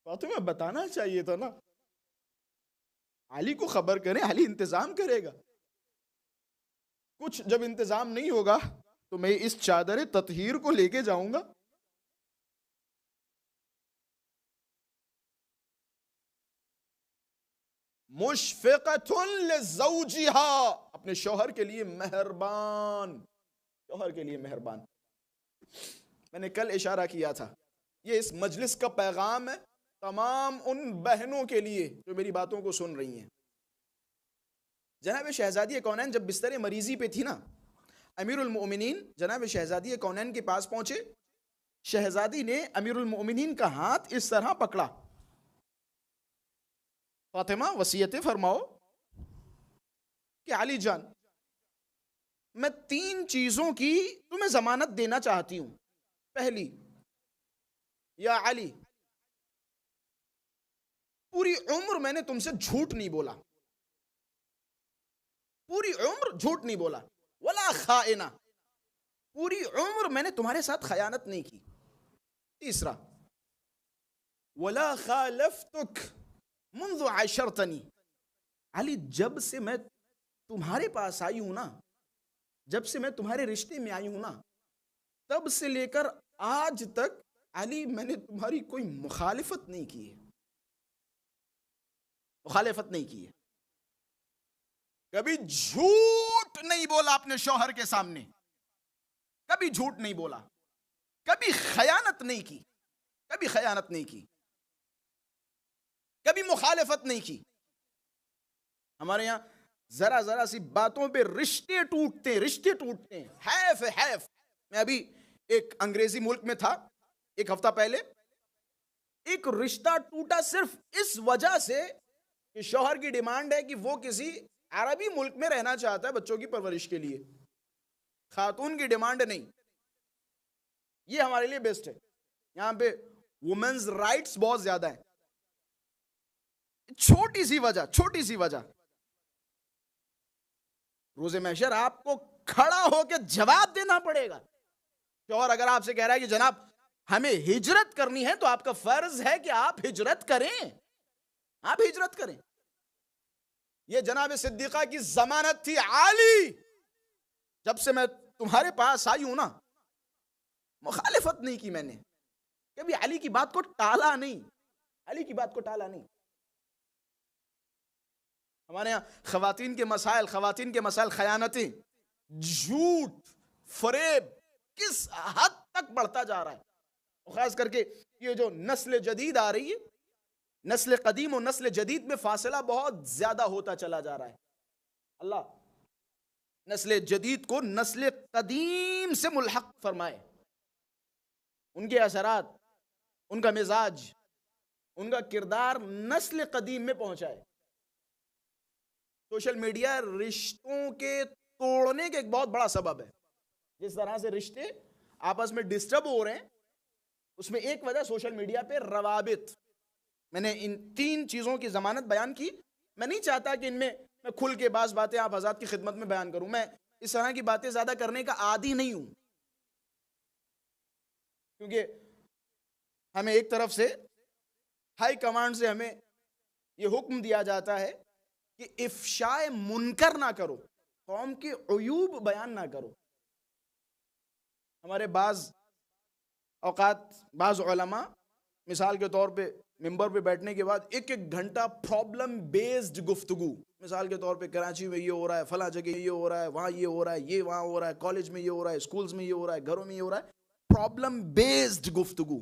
فاطمہ بتانا چاہیے تھا نا, علی کو خبر کریں, علی انتظام کرے گا. کچھ جب انتظام نہیں ہوگا تو میں اس چادر تطہیر کو لے کے جاؤں گا. مشفقۃ لزوجہا, اپنے شوہر کے لیے مہربان, شوہر کے لیے مہربان. میں نے کل اشارہ کیا تھا, یہ اس مجلس کا پیغام ہے تمام ان بہنوں کے لیے جو میری باتوں کو سن رہی ہیں. جناب شہزادی کونین جب بستر مریضی پہ تھی نا, امیر المؤمنین جناب شہزادی کونین کے پاس پہنچے. شہزادی نے امیر المؤمنین کا ہاتھ اس طرح پکڑا, فاطمہ وصیتیں فرماؤ کہ علی جان میں 3 چیزوں کی تمہیں ضمانت دینا چاہتی ہوں. پہلی, یا علی پوری عمر میں نے تم سے جھوٹ نہیں بولا, پوری عمر جھوٹ نہیں بولا. ولا خائنہ, پوری عمر میں نے تمہارے ساتھ خیانت نہیں کی. تیسرا, ولا خالفتک منذ عشرتنی, علی جب سے میں تمہارے پاس آئی ہوں نا, جب سے میں تمہارے رشتے میں آئی ہوں نا, تب سے لے کر آج تک علی میں نے تمہاری کوئی مخالفت نہیں کی ہے, مخالفت نہیں کی ہے. کبھی جھوٹ نہیں بولا اپنے شوہر کے سامنے, کبھی جھوٹ نہیں بولا, کبھی خیانت نہیں کی, کبھی خیانت نہیں کی, کبھی مخالفت نہیں کی. ہمارے یہاں ذرا ذرا سی باتوں پہ رشتے ٹوٹتے ہیں. حیف ہے حیف. میں ابھی ایک انگریزی ملک میں تھا 1 ہفتہ پہلے, ایک رشتہ ٹوٹا صرف اس وجہ سے کہ شوہر کی ڈیمانڈ ہے کہ وہ کسی عربی ملک میں رہنا چاہتا ہے بچوں کی پرورش کے لیے, خاتون کی ڈیمانڈ نہیں. یہ ہمارے لیے بیسٹ ہے. یہاں پہ وومنز رائٹس بہت زیادہ ہیں. چھوٹی سی وجہ, روز محشر آپ کو کھڑا ہو کے جواب دینا پڑے گا. شوہر اگر آپ سے کہہ رہا ہے کہ جناب ہمیں ہجرت کرنی ہے, تو آپ کا فرض ہے کہ آپ ہجرت کریں, آپ ہجرت کریں. یہ جناب صدیقہ کی ضمانت تھی, علی جب سے میں تمہارے پاس آئی ہوں نا, مخالفت نہیں کی میں نے, کبھی علی کی بات کو ٹالا نہیں، علی کی بات کو ٹالا نہیں. ہمارے یہاں خواتین کے مسائل خیانتیں، جھوٹ، فریب کس حد تک بڑھتا جا رہا ہے. خاص کر کے یہ جو نسل جدید آ رہی ہے، نسل قدیم اور نسل جدید میں فاصلہ بہت زیادہ ہوتا چلا جا رہا ہے. اللہ نسل جدید کو نسل قدیم سے ملحق فرمائے، ان کے اثرات، ان کا مزاج، ان کا کردار نسل قدیم میں پہنچائے. سوشل میڈیا رشتوں کے توڑنے کے ایک بہت بڑا سبب ہے. جس طرح سے رشتے آپس میں ڈسٹرب ہو رہے ہیں، اس میں ایک وجہ سوشل میڈیا پہ روابط. میں نے ان 3 چیزوں کی ضمانت بیان کی. میں نہیں چاہتا کہ ان میں کھل کے بعض باتیں آپ حضرات کی خدمت میں بیان کروں. میں اس طرح کی باتیں زیادہ کرنے کا عادی نہیں ہوں، کیونکہ ہمیں ایک طرف سے ہائی کمانڈ سے ہمیں یہ حکم دیا جاتا ہے کہ افشاء منکر نہ کرو، قوم کے عیوب بیان نہ کرو. ہمارے بعض اوقات بعض علماء مثال کے طور پہ ممبر پہ بیٹھنے کے بعد 1 گھنٹہ پرابلم بیسڈ گفتگو، مثال کے طور پہ کراچی میں یہ ہو رہا ہے، فلاں جگہ یہ ہو رہا ہے، وہاں یہ ہو رہا ہے، یہ وہاں ہو رہا ہے، کالج میں یہ ہو رہا ہے، اسکولز میں یہ ہو رہا ہے، گھروں میں یہ ہو رہا ہے. پرابلم بیسڈ گفتگو.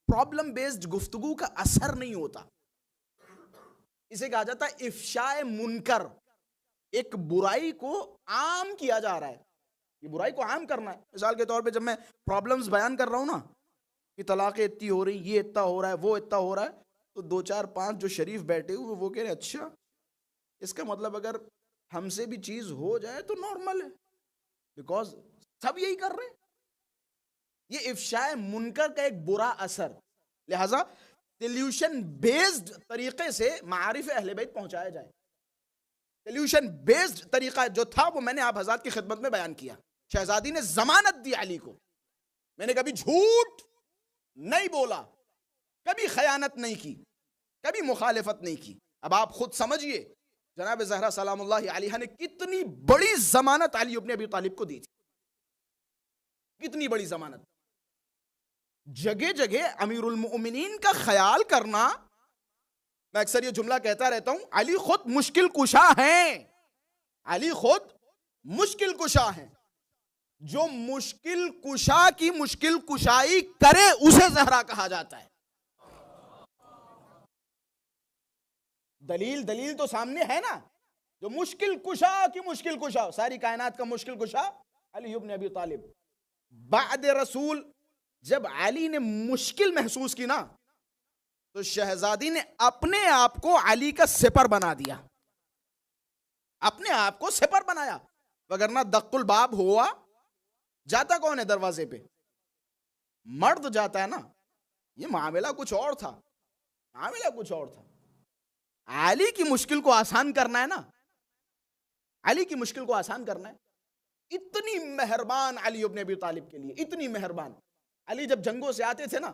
پرابلم بیسڈ گفتگو کا اثر نہیں ہوتا. اسے کہا جاتا ہے افشاء منکر. ایک برائی کو عام کیا جا رہا ہے، یہ برائی کو عام کرنا ہے. مثال کے طور پہ جب میں پرابلمز بیان کر رہا ہوں نا کہ طلاقیں اتنی ہو رہی، یہ اتنا ہو رہا ہے، وہ اتنا ہو رہا ہے، تو 2 4 5 جو شریف بیٹھے ہوئے وہ کہہ رہے اچھا اس کا مطلب اگر ہم سے بھی چیز ہو جائے تو نارمل ہے، بیکاز سب یہی کر رہے ہیں. یہ افشاء منکر کا ایک برا اثر. لہذا سلیوشن بیسڈ طریقے سے معارف اہل بیت پہنچایا جائے. سلیوشن بیسڈ طریقہ جو تھا وہ میں نے آپ حضرات کی خدمت میں بیان کیا. شہزادی نے ضمانت دی علی کو، میں نے کبھی جھوٹ نہیں بولا، کبھی خیانت نہیں کی، کبھی مخالفت نہیں کی. اب آپ خود سمجھئے جناب زہرا سلام اللہ علیہا نے کتنی بڑی ضمانت علی ابن ابی طالب کو دی تھی، کتنی بڑی ضمانت. جگہ جگہ امیر المؤمنین کا خیال کرنا. میں اکثر یہ جملہ کہتا رہتا ہوں، علی خود مشکل کشا ہیں، علی خود مشکل کشا ہیں. جو مشکل کشا کی مشکل کشائی کرے اسے زہرا کہا جاتا ہے. دلیل تو سامنے ہے نا. جو مشکل کشا کی مشکل کشا، ساری کائنات کا مشکل کشا علی ابن ابی طالب. بعد رسول جب علی نے مشکل محسوس کی نا تو شہزادی نے اپنے آپ کو علی کا سپر بنا دیا، اپنے آپ کو سپر بنایا. وگرنہ دق الباب ہوا، جاتا کون ہے دروازے پہ؟ مرد جاتا ہے نا. یہ معاملہ کچھ اور تھا، معاملہ کچھ اور تھا. علی کی مشکل کو آسان کرنا ہے نا، علی کی مشکل کو آسان کرنا ہے. اتنی مہربان علی ابن ابی طالب کے لیے، اتنی مہربان. علی جب جنگوں سے آتے تھے نا،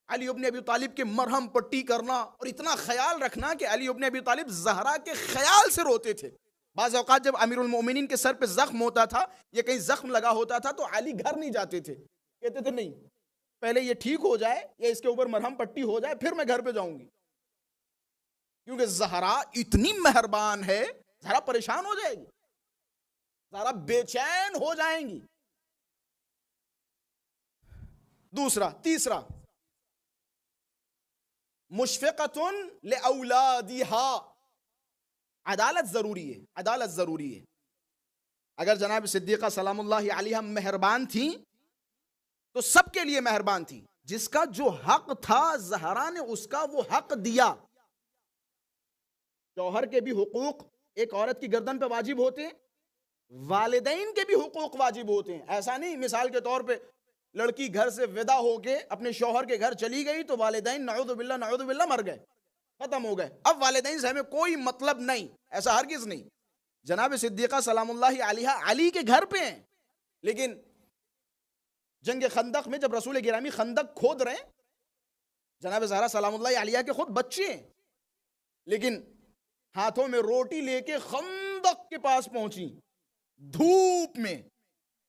علی ابن ابی طالب کے مرہم پٹی کرنا اور اتنا خیال رکھنا کہ علی ابن ابی طالب زہرا کے خیال سے روتے تھے. بعض اوقات جب امیر المؤمنین کے سر پہ زخم ہوتا تھا یا کہیں زخم لگا ہوتا تھا تو علی گھر نہیں جاتے تھے، کہتے تھے نہیں پہلے یہ ٹھیک ہو جائے یا اس کے اوپر مرہم پٹی ہو جائے پھر میں گھر پہ جاؤں گی. کیونکہ زہرا اتنی مہربان ہے، زہرا پریشان ہو جائے گی، زہرا بے چین ہو جائیں گی. تیسرا مشفقۃ لاولادہا. عدالت ضروری ہے، عدالت ضروری ہے. اگر جناب صدیقہ سلام اللہ علیہا مہربان تھیں تو سب کے لیے مہربان تھی. جس کا جو حق تھا زہرا نے اس کا وہ حق دیا. شوہر کے بھی حقوق ایک عورت کی گردن پہ واجب ہوتے ہیں، والدین کے بھی حقوق واجب ہوتے ہیں. ایسا نہیں مثال کے طور پہ لڑکی گھر سے ودا ہو کے اپنے شوہر کے گھر چلی گئی تو والدین نعوذ باللہ مر گئے، ختم ہو گئے، اب والدین سے ہمیں کوئی مطلب نہیں. ایسا ہرگز نہیں. جناب صدیقہ سلام اللہ علیہا علی کے گھر پہ ہیں، لیکن جنگ خندق میں جب رسول گرامی خندق کھود رہے ہیں، جناب زہرا سلام اللہ علیہا کے خود بچے ہیں، لیکن ہاتھوں میں روٹی لے کے خندق کے پاس پہنچی دھوپ میں.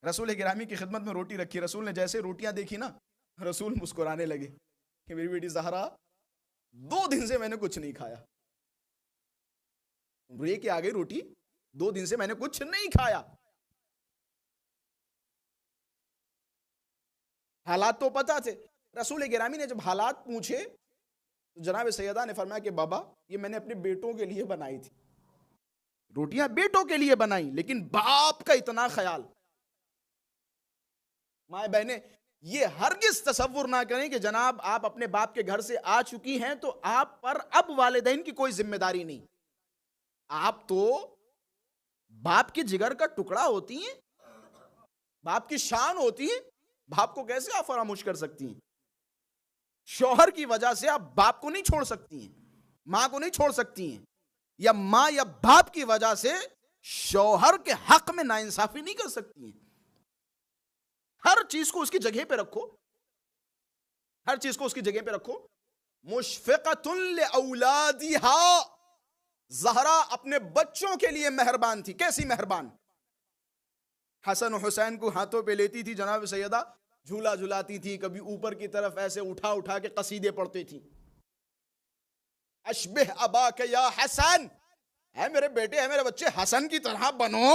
رسول گرامی کی خدمت میں روٹی رکھی، رسول نے جیسے روٹیاں دیکھی نا رسول مسکرانے لگے. کہ میری بیٹی زہرا 2 دن سے میں نے کچھ نہیں کھایا. رے کے آگے روٹی 2 دن سے میں نے کچھ نہیں کھایا. حالات تو پتا تھے. رسول گرامی نے جب حالات پوچھے تو جناب سیدہ نے فرمایا کہ بابا یہ میں نے اپنے بیٹوں کے لیے بنائی تھی, روٹیاں بیٹوں کے لیے بنائی, لیکن باپ کا اتنا خیال. مائیں بہنیں یہ ہرگز تصور نہ کریں کہ جناب آپ اپنے باپ کے گھر سے آ چکی ہیں تو آپ پر اب والدین کی کوئی ذمہ داری نہیں. آپ تو باپ کے جگر کا ٹکڑا ہوتی ہیں, باپ کی شان ہوتی ہیں. باپ کو کیسے آپ فراموش کر سکتی ہیں؟ شوہر کی وجہ سے آپ باپ کو نہیں چھوڑ سکتی ہیں, ماں کو نہیں چھوڑ سکتی ہیں, یا ماں یا باپ کی وجہ سے شوہر کے حق میں ناانصافی نہیں کر سکتی ہیں. ہر چیز کو اس کی جگہ پہ رکھو, ہر چیز کو اس کی جگہ پہ رکھو. مشفقۃ لاولادھا, زہرا اپنے بچوں کے لیے مہربان تھی. کیسی مہربان؟ حسن و حسین کو ہاتھوں پہ لیتی تھی جناب سیدہ, جھولا جھلاتی تھی, کبھی اوپر کی طرف ایسے اٹھا اٹھا کے قصیدے پڑھتی تھی. اشبہ اباک یا حسن, اے میرے بیٹے, اے میرے بچے, حسن کی طرح بنو,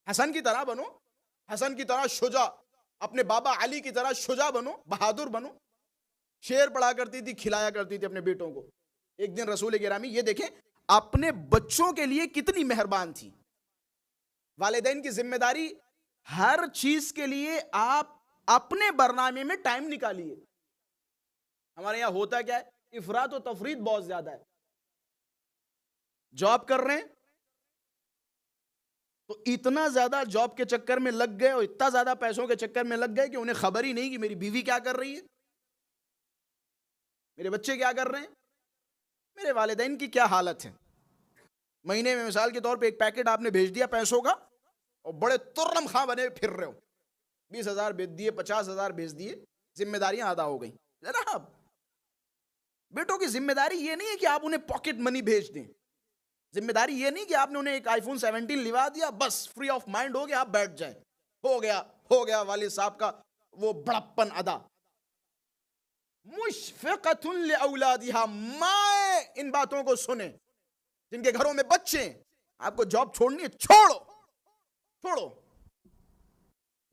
حسن کی طرح بنو, حسن کی طرح شجاع, اپنے بابا علی کی طرح شجاع بنو, بہادر بنو. شعر پڑھا کرتی تھی, کھلایا کرتی تھی اپنے بیٹوں کو. ایک دن رسول گرامی یہ دیکھیں اپنے بچوں کے لیے کتنی مہربان تھی. والدین کی ذمہ داری, ہر چیز کے لیے آپ اپنے برنامے میں ٹائم نکالیے. ہمارے یہاں ہوتا کیا ہے, افراط و تفریط بہت زیادہ ہے. جاب کر رہے ہیں تو اتنا زیادہ جاب کے چکر میں لگ گئے اور اتنا زیادہ پیسوں کے چکر میں لگ گئے کہ انہیں خبر ہی نہیں کہ میری بیوی کیا کر رہی ہے, میرے بچے کیا کر رہے ہیں, میرے والدین کی کیا حالت ہے. مہینے میں مثال کے طور پہ ایک پیکٹ آپ نے بھیج دیا پیسوں کا اور بڑے ترم خواہ بنے پھر رہے ہو, 20,000 بھیج دیے, 50,000 بھیج دیے, ذمہ داریاں ادا ہو گئیں. جناب بیٹوں کی ذمہ داری یہ نہیں ہے کہ آپ انہیں پاکٹ منی بھیج دیں. ذمہ داری یہ نہیں کہ آپ نے انہیں ایک آئی فون 17 لوا دیا, بس فری آف مائنڈ ہو گیا, آپ بیٹھ جائیں, ہو گیا والد صاحب کا وہ بڑپن ادا. مشفقۃ لاولادھا, مائیں ان باتوں کو سنیں. جن کے گھروں میں بچے ہیں, آپ کو جاب چھوڑنی ہے, چھوڑو.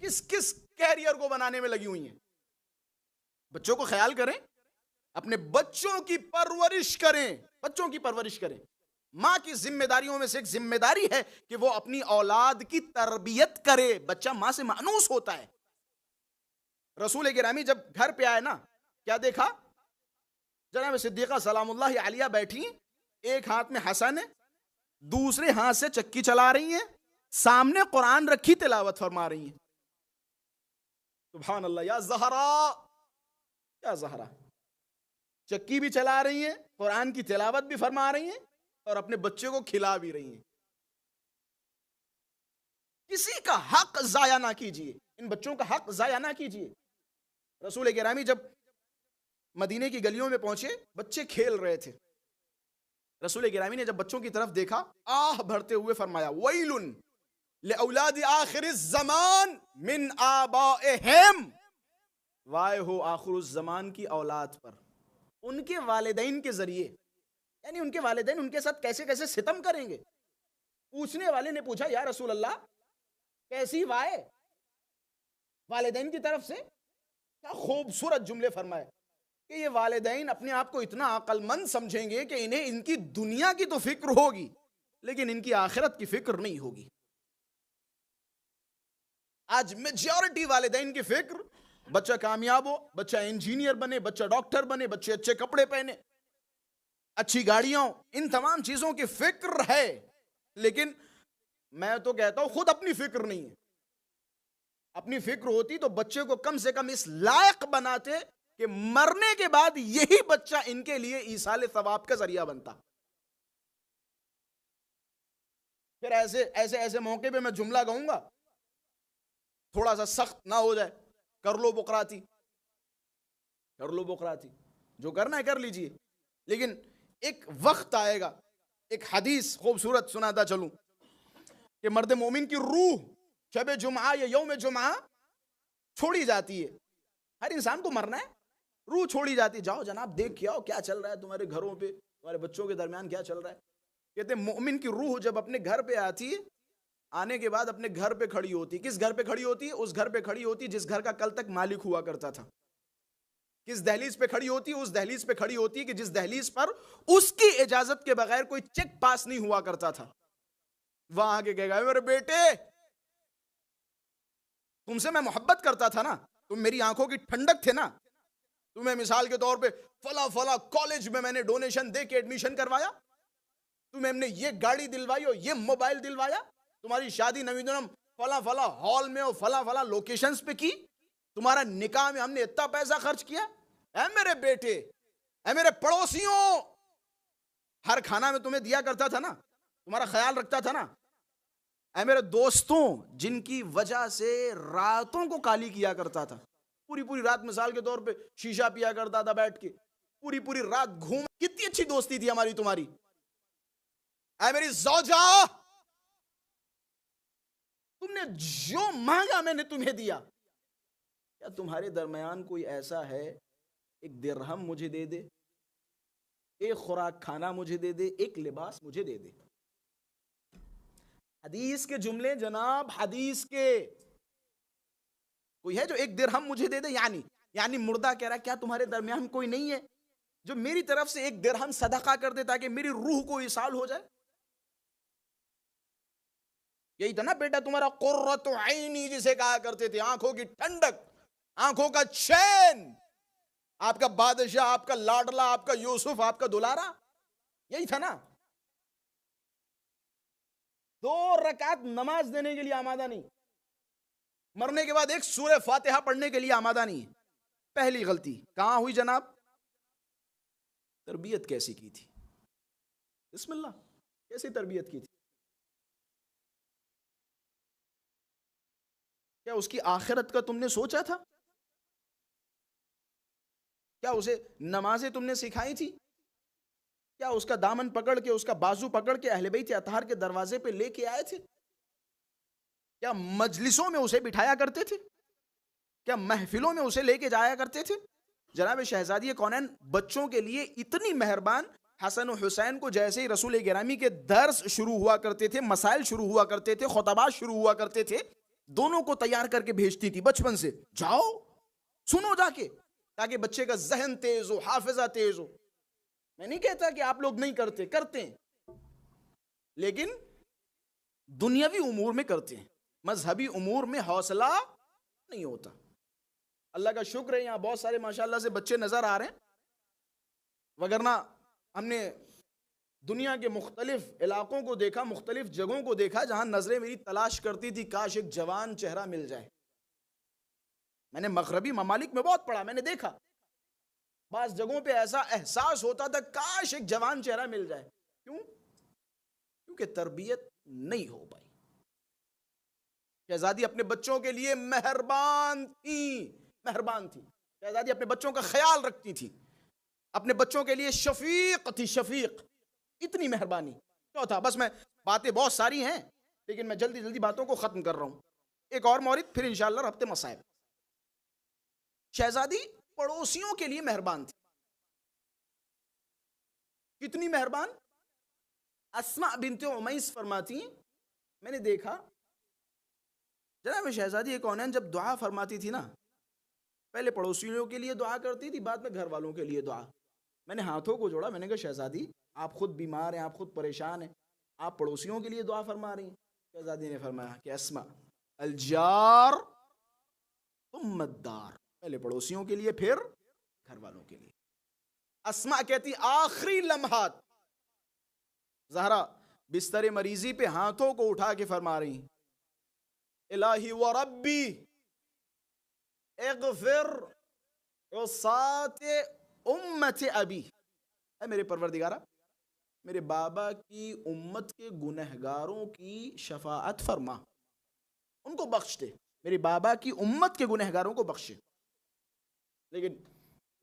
کس کیریئر کو بنانے میں لگی ہوئی ہیں. بچوں کو خیال کریں, اپنے بچوں کی پرورش کریں, بچوں کی پرورش کریں. ماں کی ذمہ داریوں میں سے ایک ذمہ داری ہے کہ وہ اپنی اولاد کی تربیت کرے. بچہ ماں سے مانوس ہوتا ہے. رسول گرامی جب گھر پہ آئے نا, کیا دیکھا, جناب صدیقہ سلام اللہ علیہ بیٹھی, ایک ہاتھ میں حسن ہے, دوسرے ہاتھ سے چکی چلا رہی ہیں, سامنے قرآن رکھی تلاوت فرما رہی ہیں. سبحان اللہ, یا زہرا, یا زہرا, چکی بھی چلا رہی ہیں, قرآن کی تلاوت بھی فرما رہی ہیں, اور اپنے بچے کو کھلا بھی رہی ہیں. کسی کا حق ضائع نہ کیجیے, ان بچوں کا حق ضائع نہ کیجیے. رسول گرامی جب مدینے کی گلیوں میں پہنچے, بچے کھیل رہے تھے. رسول گرامی نے جب بچوں کی طرف دیکھا, آہ بھرتے ہوئے فرمایا, ویل لاولاد آخر الزمان من آبائہم, وائے ہو آخر الزمان کی اولاد پر, ان کے والدین کے ذریعے. یعنی ان کے والدین ان کے ساتھ کیسے کیسے ستم کریں گے. پوچھنے والے نے پوچھا, یا رسول اللہ کیسی وائے, والدین کی طرف سے. کیا خوبصورت جملے فرمائے کہ یہ والدین اپنے آپ کو اتنا عقل مند سمجھیں گے کہ انہیں ان کی دنیا کی تو فکر ہوگی لیکن ان کی آخرت کی فکر نہیں ہوگی. آج میجورٹی والدین کی فکر, بچہ کامیاب ہو, بچہ انجینئر بنے, بچہ ڈاکٹر بنے, بچے اچھے کپڑے پہنے, اچھی گاڑیاں, ان تمام چیزوں کی فکر ہے. لیکن میں تو کہتا ہوں خود اپنی فکر نہیں ہے. اپنی فکر ہوتی تو بچے کو کم سے کم اس لائق بناتے کہ مرنے کے بعد یہی بچہ ان کے لیے ایصال ثواب کا ذریعہ بنتا. پھر ایسے موقع پہ میں جملہ کہوں گا, تھوڑا سا سخت نہ ہو جائے, کر لو بقراتی, جو کرنا ہے کر لیجئے. لیکن ایک وقت آئے گا, ایک حدیث خوبصورت سناتا چلوں کہ مرد مومن کی روح شب جمعہ یا یوم جمعہ چھوڑی جاتی ہے. ہر انسان کو مرنا ہے, روح چھوڑی جاتی. جاؤ جناب دیکھ کے آؤ کیا چل رہا ہے تمہارے گھروں پہ, تمہارے بچوں کے درمیان کیا چل رہا ہے. کہتے ہیں مومن کی روح جب اپنے گھر پہ آتی ہے, آنے کے بعد اپنے گھر پہ کھڑی ہوتی. کس گھر پہ کھڑی ہوتی ہے؟ اس گھر پہ کھڑی ہوتی جس گھر کا کل تک مالک ہوا کرتا تھا. کس دہلیز پہ کھڑی ہوتی ہے؟ اس دہلیز پہ کھڑی ہوتی ہے کہ جس دہلیز پر اس کی اجازت کے بغیر کوئی چیک پاس نہیں ہوا کرتا تھا. وہاں آگے کہے گا میرے بیٹے تم سے میں محبت کرتا تھا نا, تم میری آنکھوں کی ٹھنڈک تھے نا, تمہیں مثال کے طور پہ فلاں کالج میں نے ڈونیشن دے کے ایڈمیشن کروایا, تمہیں ہم نے یہ گاڑی دلوائی اور یہ موبائل دلوایا, تمہاری شادی نویدنم فلاں ہال میں اور فلاں لوکیشنز پہ کی, تمہارا نکاح میں ہم نے اتنا پیسہ خرچ کیا. اے میرے بیٹے, اے میرے پڑوسیوں, ہر کھانا میں تمہیں دیا کرتا تھا نا, تمہارا خیال رکھتا تھا نا. اے میرے دوستوں جن کی وجہ سے راتوں کو کالی کیا کرتا تھا, پوری رات مثال کے طور پہ شیشہ پیا کرتا تھا بیٹھ کے, پوری رات گھوم, کتنی اچھی دوستی تھی ہماری تمہاری. اے میری زوجہ تم نے جو مانگا میں نے تمہیں دیا. کیا تمہارے درمیان کوئی ایسا ہے ایک درہم مجھے دے دے, ایک خوراک کھانا مجھے دے دے, ایک لباس مجھے دے دے. حدیث کے جملے جناب, حدیث کے کوئی ہے جو ایک درہم مجھے دے دے؟ یعنی مردہ کہہ رہا کیا تمہارے درمیان کوئی نہیں ہے جو میری طرف سے ایک درہم صدقہ کر دے تاکہ میری روح کو وصال ہو جائے. یہی تھا نا بیٹا تمہارا قرۃ عینی جسے کہا کرتے تھے, آنکھوں کی ٹھنڈک, آنکھوں کا چین, آپ کا بادشاہ, آپ کا لاڈلا, آپ کا یوسف, آپ کا دلارا, یہی تھا نا. 2 رکعت نماز دینے کے لیے آمادہ نہیں, مرنے کے بعد ایک سورہ فاتحہ پڑھنے کے لیے آمادہ نہیں. پہلی غلطی کہاں ہوئی جناب؟ تربیت کیسی کی تھی؟ بسم اللہ, کیسی تربیت کی تھی؟ کیا اس کی آخرت کا تم نے سوچا تھا؟ کیا اسے نمازیں تم نے سکھائی تھی؟ کیا اس کا دامن پکڑ کے, اس کا بازو پکڑ کے اہل بیت اطہار کے دروازے پہ لے کے آئے تھے؟ کیا مجلسوں میں اسے بٹھایا کرتے تھے؟ کیا محفلوں میں اسے لے کے جایا کرتے تھے؟ جناب شہزادی کونین بچوں کے لیے اتنی مہربان, حسن و حسین کو جیسے ہی رسول گرامی کے درس شروع ہوا کرتے تھے, مسائل شروع ہوا کرتے تھے, خطبات شروع ہوا کرتے تھے, دونوں کو تیار کر کے بھیجتی تھی بچپن سے, جاؤ سنو جا کے, تاکہ بچے کا ذہن تیز ہو, حافظہ تیز ہو. میں نہیں کہتا کہ آپ لوگ نہیں کرتے ہیں, لیکن دنیاوی امور میں کرتے ہیں, مذہبی امور میں حوصلہ نہیں ہوتا. اللہ کا شکر ہے یہاں بہت سارے ماشاءاللہ سے بچے نظر آ رہے ہیں, وگرنہ ہم نے دنیا کے مختلف علاقوں کو دیکھا, مختلف جگہوں کو دیکھا جہاں نظریں میری تلاش کرتی تھی کاش ایک جوان چہرہ مل جائے. میں نے مغربی ممالک میں بہت پڑھا, میں نے دیکھا بعض جگہوں پہ ایسا احساس ہوتا تھا کاش ایک جوان چہرہ مل جائے. کیوں؟ کیونکہ تربیت نہیں ہو پائی. شہزادی اپنے بچوں کے لیے مہربان تھی. شہزادی اپنے بچوں کا خیال رکھتی تھی, اپنے بچوں کے لیے شفیق تھی, شفیق, اتنی مہربانی. چوتھا, بس میں باتیں بہت ساری ہیں لیکن میں جلدی باتوں کو ختم کر رہا ہوں, ایک اور مورد پھر انشاءاللہ ہفتے مصائب. شہزادی پڑوسیوں کے لیے مہربان تھی. کتنی مہربان؟ اسماء بنت عمیس فرماتی ہیں میں نے دیکھا جناب شہزادی کونین جب دعا فرماتی تھی نا, پہلے پڑوسیوں کے لیے دعا کرتی تھی, بعد میں گھر والوں کے لیے دعا. میں نے ہاتھوں کو جوڑا, میں نے کہا شہزادی آپ خود بیمار ہیں, آپ خود پریشان ہیں, آپ پڑوسیوں کے لیے دعا فرما رہی ہیں. شہزادی نے فرمایا کہ اسماء الجار ثم الدار, پہلے پڑوسیوں کے لیے پھر گھر والوں کے لیے. اسماء کہتی آخری لمحات زہرا بستر مریضی پہ ہاتھوں کو اٹھا کے فرما رہی ہیں الہی و ربی اغفر عصات امت ابی, اے میرے پروردگارہ میرے بابا کی امت کے گنہگاروں کی شفاعت فرما, ان کو بخش دے, میرے بابا کی امت کے گنہگاروں کو بخشے. لیکن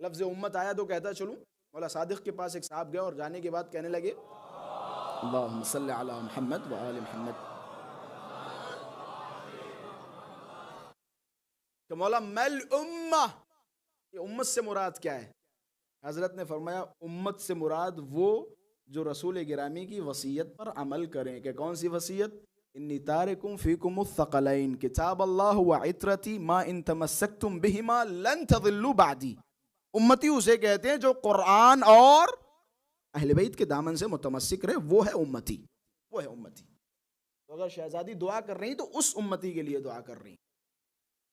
لفظ امت آیا تو کہتا چلوں, مولا صادق کے پاس ایک صاحب گیا اور جانے کے بعد کہنے لگے اللہم صلی علی محمد و آل محمد, کہ مولا مل امہ, کہ امت سے مراد کیا ہے؟ حضرت نے فرمایا امت سے مراد وہ جو رسول گرامی کی وصیت پر عمل کریں. کہ کون سی وصیت؟ انی تارکم فیکم الثقلین کتاب اللہ و عطرتی ما ان تمسکتم بہما لن تضلوا بعدی. امتی اسے کہتے ہیں جو قرآن اور اہل بیت کے دامن سے متمسک رہے، وہ ہے امتی، وہ ہے امتی. تو اگر شہزادی دعا کر رہی تو اس امتی کے لیے دعا کر رہی.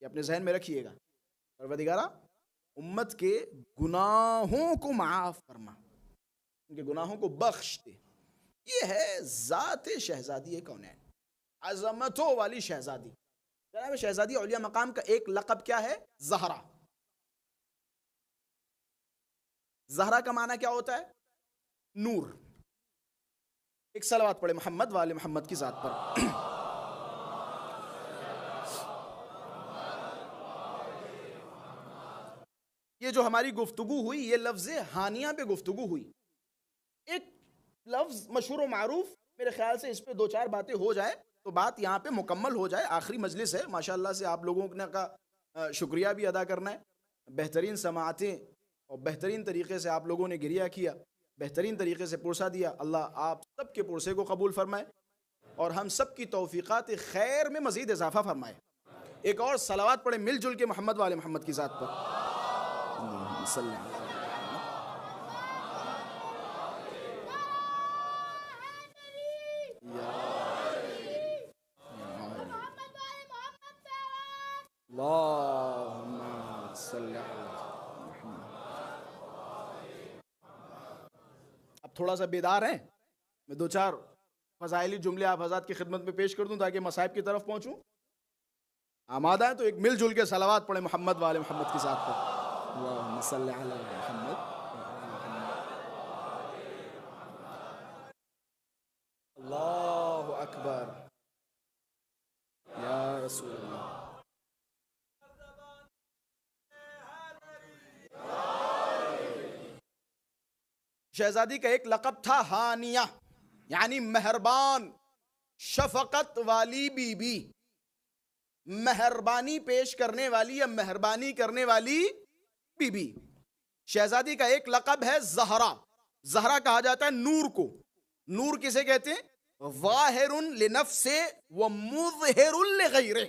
یہ اپنے ذہن میں رکھیے گا. پروردگارا امت کے گناہوں کو معاف فرما، ان کے گناہوں کو بخش دے. یہ ہے ذات شہزادی کونین، عظمتوں والی شہزادی. جناب شہزادی اولیاء مقام کا ایک لقب کیا ہے؟ زہرا. زہرا کا معنی کیا ہوتا ہے؟ نور. ایک صلوات پڑھے محمد والے محمد کی ذات پر. یہ جو ہماری گفتگو ہوئی یہ لفظ ہانیہ پہ گفتگو ہوئی. ایک لفظ مشہور و معروف، میرے خیال سے اس پہ دو چار باتیں ہو جائے تو بات یہاں پہ مکمل ہو جائے. آخری مجلس ہے ماشاءاللہ سے، آپ لوگوں نے کا شکریہ بھی ادا کرنا ہے. بہترین سماعتیں اور بہترین طریقے سے آپ لوگوں نے گریہ کیا، بہترین طریقے سے پرسہ دیا. اللہ آپ سب کے پرسے کو قبول فرمائے اور ہم سب کی توفیقات خیر میں مزید اضافہ فرمائے. ایک اور صلوات پڑھے مل جل کے محمد والے محمد کی ذات پر. اللہم صلی اللہ علیہ اللہم صلی اللہ. اب تھوڑا سا بیدار ہیں، میں دو چار فضائلی جملے آپ حضرات کی خدمت میں پیش کر دوں تاکہ مصائب کی طرف پہنچوں. آمادہ ہیں تو ایک مل جل کے صلوات پڑھیں محمد والے محمد کی ذات پر. اللہم صلی علی محمد. اللہ اکبر یا رسول اللہ. شہزادی کا ایک لقب تھا ہانیہ، یعنی مہربان، شفقت والی بی بی، مہربانی پیش کرنے والی یا مہربانی کرنے والی بی بی. شہزادی کا ایک لقب ہے زہرا. زہرا کہا جاتا ہے نور کو. نور کسے کہتے ہیں؟ ظاہر لنفس و مظہر لغیرہ.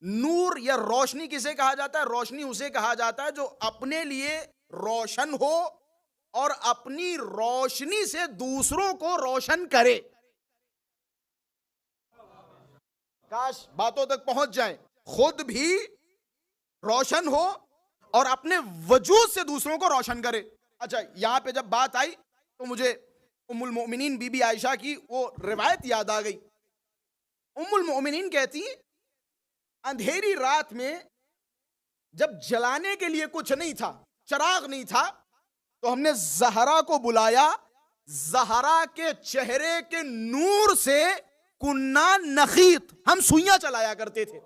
نور یا روشنی کسے کہا جاتا ہے؟ روشنی اسے کہا جاتا ہے جو اپنے لیے روشن ہو اور اپنی روشنی سے دوسروں کو روشن کرے. کاش باتوں تک پہنچ جائے. خود بھی روشن ہو اور اپنے وجود سے دوسروں کو روشن کرے. اچھا یہاں پہ جب بات آئی تو مجھے ام المؤمنین بی بی عائشہ کی وہ روایت یاد آ گئی. ام المؤمنین کہتی اندھیری رات میں جب جلانے کے لیے کچھ نہیں تھا، چراغ نہیں تھا، تو ہم نے زہرا کو بلایا. زہرا کے چہرے کے نور سے کننا نخیط، ہم سوئیاں چلایا کرتے تھے.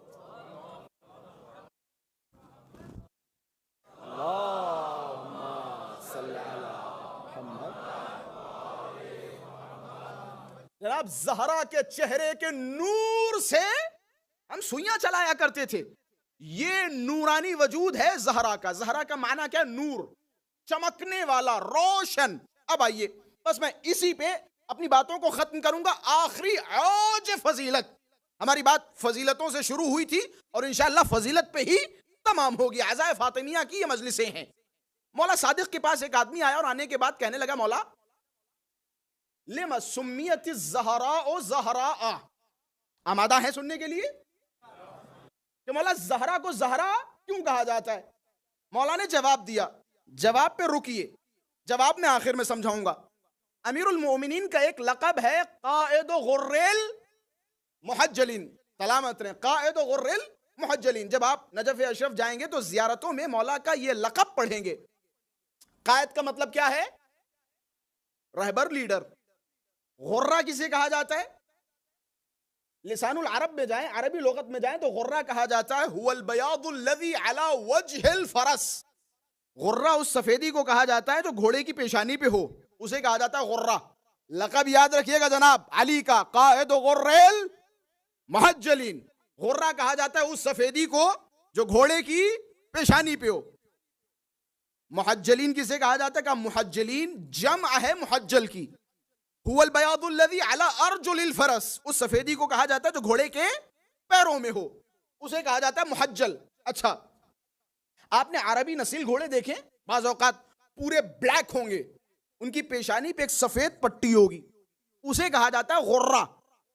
جناب زہرا کے چہرے کے نور سے ہم سوئیاں چلایا کرتے تھے. یہ نورانی وجود ہے زہرا کا. زہرا کا معنی کیا؟ نور، چمکنے والا، روشن. اب آئیے بس میں اسی پہ اپنی باتوں کو ختم کروں گا. آخری اوج فضیلت، ہماری بات فضیلتوں سے شروع ہوئی تھی اور انشاءاللہ فضیلت پہ ہی تمام ہوگی. عزائے فاطمیہ کی یہ مجلسیں ہیں. مولا صادق کے پاس ایک آدمی آیا اور آنے کے بعد کہنے لگا مولا لما سمیت الزہراء زہراء. آمادہ ہیں سننے کے لیے کہ مولا زہرا کو زہرا کیوں کہا جاتا ہے؟ مولا نے جواب دیا. جواب پہ رکیے، جواب میں آخر میں سمجھاؤں گا. امیر المؤمنین کا ایک لقب ہے قائد غر المحجلین. سلامت رہیں، قائد غر المحجلین. جب آپ نجف اشرف جائیں گے تو زیارتوں میں مولا کا یہ لقب پڑھیں گے. قائد کا مطلب کیا ہے؟ رہبر، لیڈر. غرہ کسے کہا جاتا ہے؟ لسان العرب میں جائیں، عربی لغت میں جائیں تو غرہ کہا جاتا ہے هو البیاض الذی علی وجہ الفرس. غرہ اس سفیدی کو کہا جاتا ہے جو گھوڑے کی پیشانی پہ ہو، اسے کہا جاتا ہے غرہ. لقب یاد رکھیے گا جناب، علی کا قائد غر المحجلین. غرہ کہا جاتا ہے اس سفیدی کو جو گھوڑے کی پیشانی پہ ہو. محجلین کسے کہا جاتا ہے؟ کہ محجلین جمع ہے محجل کی. هو البیاض الذی علی ارجل الفرس، اس سفیدی کو کہا جاتا ہے جو گھوڑے کے پیروں میں ہو، اسے کہا جاتا ہے محجل. اچھا، آپ نے عربی نسل گھوڑے دیکھیں، بعض اوقات پورے بلیک ہوں گے، ان کی پیشانی پہ ایک سفید پٹی ہوگی، اسے کہا جاتا ہے غرہ.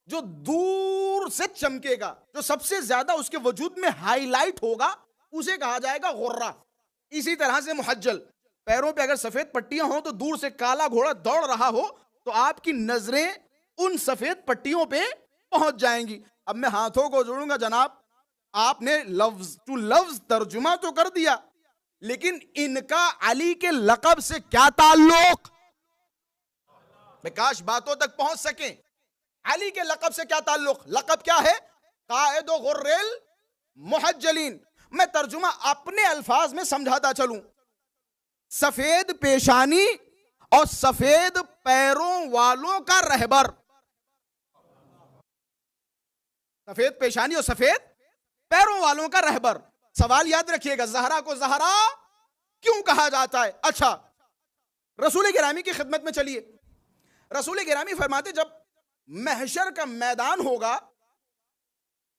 جو دور سے چمکے گا، جو سب سے زیادہ اس کے وجود میں ہائی لائٹ ہوگا، اسے کہا جائے گا غرہ. اسی طرح سے محجل، پیروں پہ اگر سفید پٹیاں ہوں تو دور سے کالا گھوڑا دوڑ رہا ہو تو آپ کی نظریں ان سفید پٹیوں پہ پہنچ جائیں گی. اب میں ہاتھوں کو جوڑوں گا، جناب آپ نے لفظ ٹو لفظ ترجمہ تو کر دیا، لیکن ان کا علی کے لقب سے کیا تعلق؟ میں کاش باتوں تک پہنچ سکیں. علی کے لقب سے کیا تعلق؟ لقب کیا ہے؟ قائد و غرل محجلین. میں ترجمہ اپنے الفاظ میں سمجھاتا چلوں. سفید پیشانی اور سفید پیروں والوں کا رہبر. سفید پیشانی اور سفید پیروں والوں کا رہبر. سوال یاد رکھیے گا، زہرا کو زہرا کیوں کہا جاتا ہے؟ اچھا، رسول گرامی کی خدمت میں چلیے. رسول گرامی فرماتے جب محشر کا میدان ہوگا،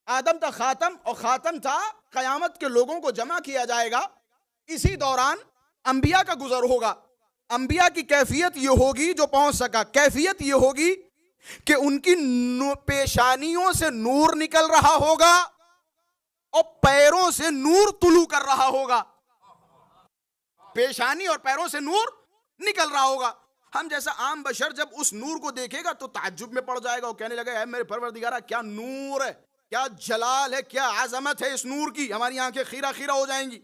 آدم تھا خاتم اور خاتم تھا قیامت کے لوگوں کو جمع کیا جائے گا. اسی دوران انبیاء کا گزر ہوگا. انبیاء کی کیفیت یہ ہوگی، جو پہنچ سکا، کیفیت یہ ہوگی کہ ان کی پیشانیوں سے نور نکل رہا ہوگا اور پیروں سے نور طلوع کر رہا ہوگا. پیشانی اور پیروں سے نور نکل رہا ہوگا. ہم جیسا عام بشر جب اس نور کو دیکھے گا تو تعجب میں پڑ جائے گا، وہ کہنے لگا اے میرے پروردگارہ کیا نور ہے، کیا جلال ہے، کیا عظمت ہے اس نور کی، ہماری آنکھیں خیرہ خیرہ ہو جائیں گی.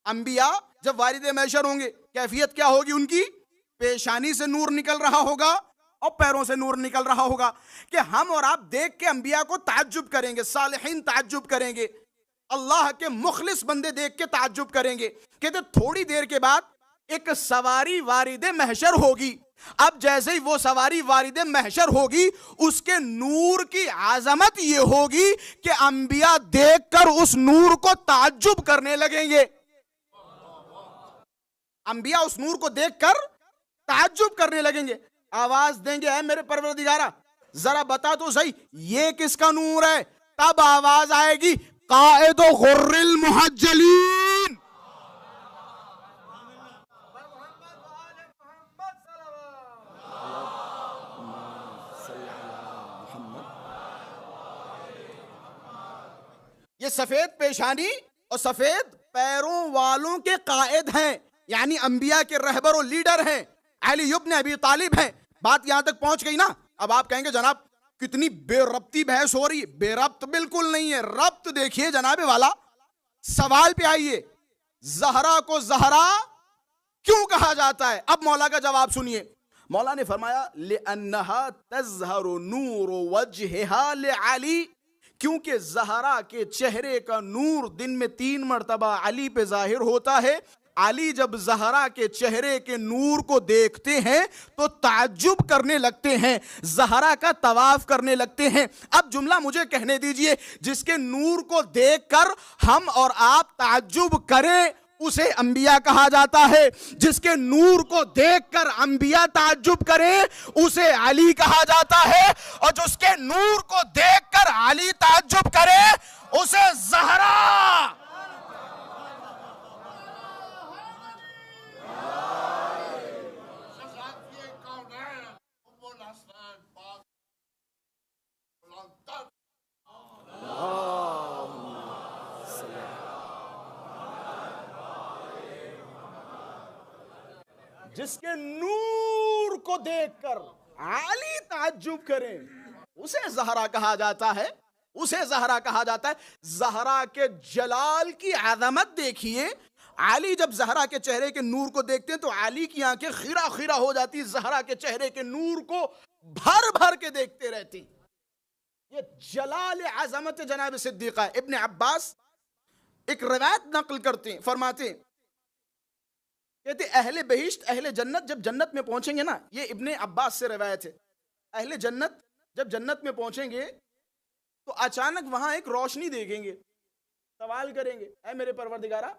انبیاء جب وارد محشر ہوں گے، کیفیت کیا ہوگی ان کی؟ پیشانی سے نور نکل رہا ہوگا اور پیروں سے نور نکل رہا ہوگا کہ ہم اور آپ دیکھ کے انبیاء کو تعجب کریں گے، صالحین تعجب کریں گے، اللہ کے مخلص بندے دیکھ کے تعجب کریں گے. کہتے تھوڑی دیر کے بعد ایک سواری وارد محشر ہوگی. اب جیسے ہی وہ سواری وارد محشر ہوگی، اس کے نور کی عظمت یہ ہوگی کہ انبیاء دیکھ کر اس نور کو تعجب کرنے لگیں گے. انبیاء اس نور کو دیکھ کر تعجب کرنے لگیں گے، آواز دیں گے اے میرے پروردگارہ ذرا بتا تو صحیح یہ کس کا نور ہے؟ تب آواز آئے گی قائد و غر المحجلین. یہ سفید پیشانی اور سفید پیروں والوں کے قائد ہیں، یعنی انبیاء کے رہبر و لیڈر ہیں، علی ابن ابی طالب ہیں. بات یہاں تک پہنچ گئی نا؟ اب آپ کہیں گے جناب کتنی بے ربطی بحث ہو رہی ہے. بے ربط بالکل نہیں ہے، ربط دیکھیے جناب والا. سوال پہ آئیے، زہرا کو زہرا کیوں کہا جاتا ہے؟ اب مولا کا جواب سنیے. مولا نے فرمایا لِأَنَّهَا تَظْهَرُ نُورُ وَجْهِهَا لِعَلِي، کیونکہ زہرا کے چہرے کا نور دن میں 3 مرتبہ علی پہ ظاہر ہوتا ہے. علی جب زہرا کے چہرے کے نور کو دیکھتے ہیں تو تعجب کرنے لگتے ہیں، زہرا کا طواف کرنے لگتے ہیں. اب جملہ مجھے کہنے دیجئے، جس کے نور کو دیکھ کر ہم اور آپ تعجب کریں اسے انبیاء کہا جاتا ہے، جس کے نور کو دیکھ کر انبیاء تعجب کریں اسے علی کہا جاتا ہے، اور جس کے نور کو دیکھ کر علی تعجب کرے اسے زہرا. جس کے نور کو دیکھ کر علی تعجب کریں اسے زہرا کہا جاتا ہے، اسے زہرا کہا جاتا ہے. زہرا کے جلال کی عظمت دیکھیے. علی جب زہرا کے چہرے کے نور کو دیکھتے ہیں تو علی کی آنکھیں خیرہ خیرہ ہو جاتی، زہرا کے چہرے کے نور کو بھر بھر کے دیکھتے رہتی. یہ جلال عظمت جناب صدیقہ. ابن عباس ایک روایت نقل کرتے ہیں، فرماتے ہیں، کہتے اہل بہشت اہل جنت جب جنت میں پہنچیں گے نا، یہ ابن عباس سے روایت ہے، اہل جنت جب جنت میں پہنچیں گے تو اچانک وہاں ایک روشنی دیکھیں گے، سوال کریں گے اے میرے پروردگارہ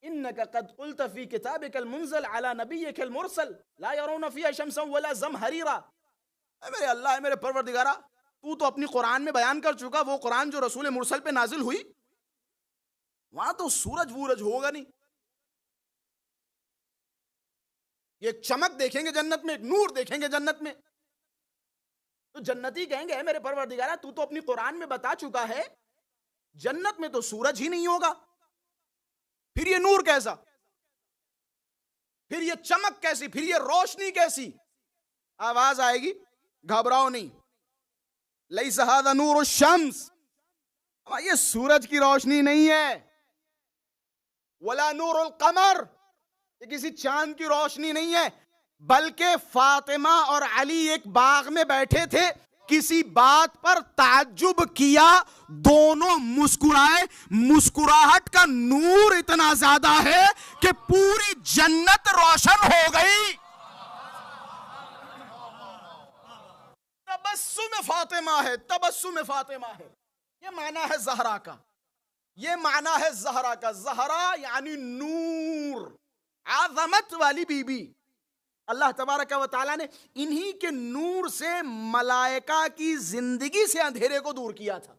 انک قد قلت فی کتابک المنزل علی نبیک المرسل لا یرون فیہ شمسا ولا زمہریرا. اے میرے اللہ، اے میرے پروردگارہ، تو اپنی قرآن میں بیان کر چکا وہ قرآن جو رسول مرسل پہ نازل ہوئی، وہاں تو سورج وورج ہوگا نہیں. یہ ایک چمک دیکھیں گے جنت میں، ایک نور دیکھیں گے جنت میں. تو جنتی کہیں گے اے میرے پروردگارہ تو اپنی قرآن میں بتا چکا ہے جنت میں تو سورج ہی نہیں ہوگا، پھر یہ نور کیسا، پھر یہ چمک کیسی، پھر یہ روشنی کیسی. آواز آئے گی، گھبراؤ نہیں. لیس ھذا نور الشمس، یہ سورج کی روشنی نہیں ہے. ولا نور القمر، یہ کسی چاند کی روشنی نہیں ہے. بلکہ فاطمہ اور علی ایک باغ میں بیٹھے تھے، کسی بات پر تعجب کیا، دونوں مسکرائے. مسکراہٹ کا نور اتنا زیادہ ہے کہ پوری جنت روشن ہو گئی. تبسم فاطمہ ہے، تبسم فاطمہ ہے. یہ معنی ہے زہرا کا، یہ معنی ہے زہرا کا. زہرا یعنی نور، عظمت والی بی بی. اللہ تبارک و تعالیٰ نے انہی کے نور سے ملائکہ کی زندگی سے اندھیرے کو دور کیا تھا.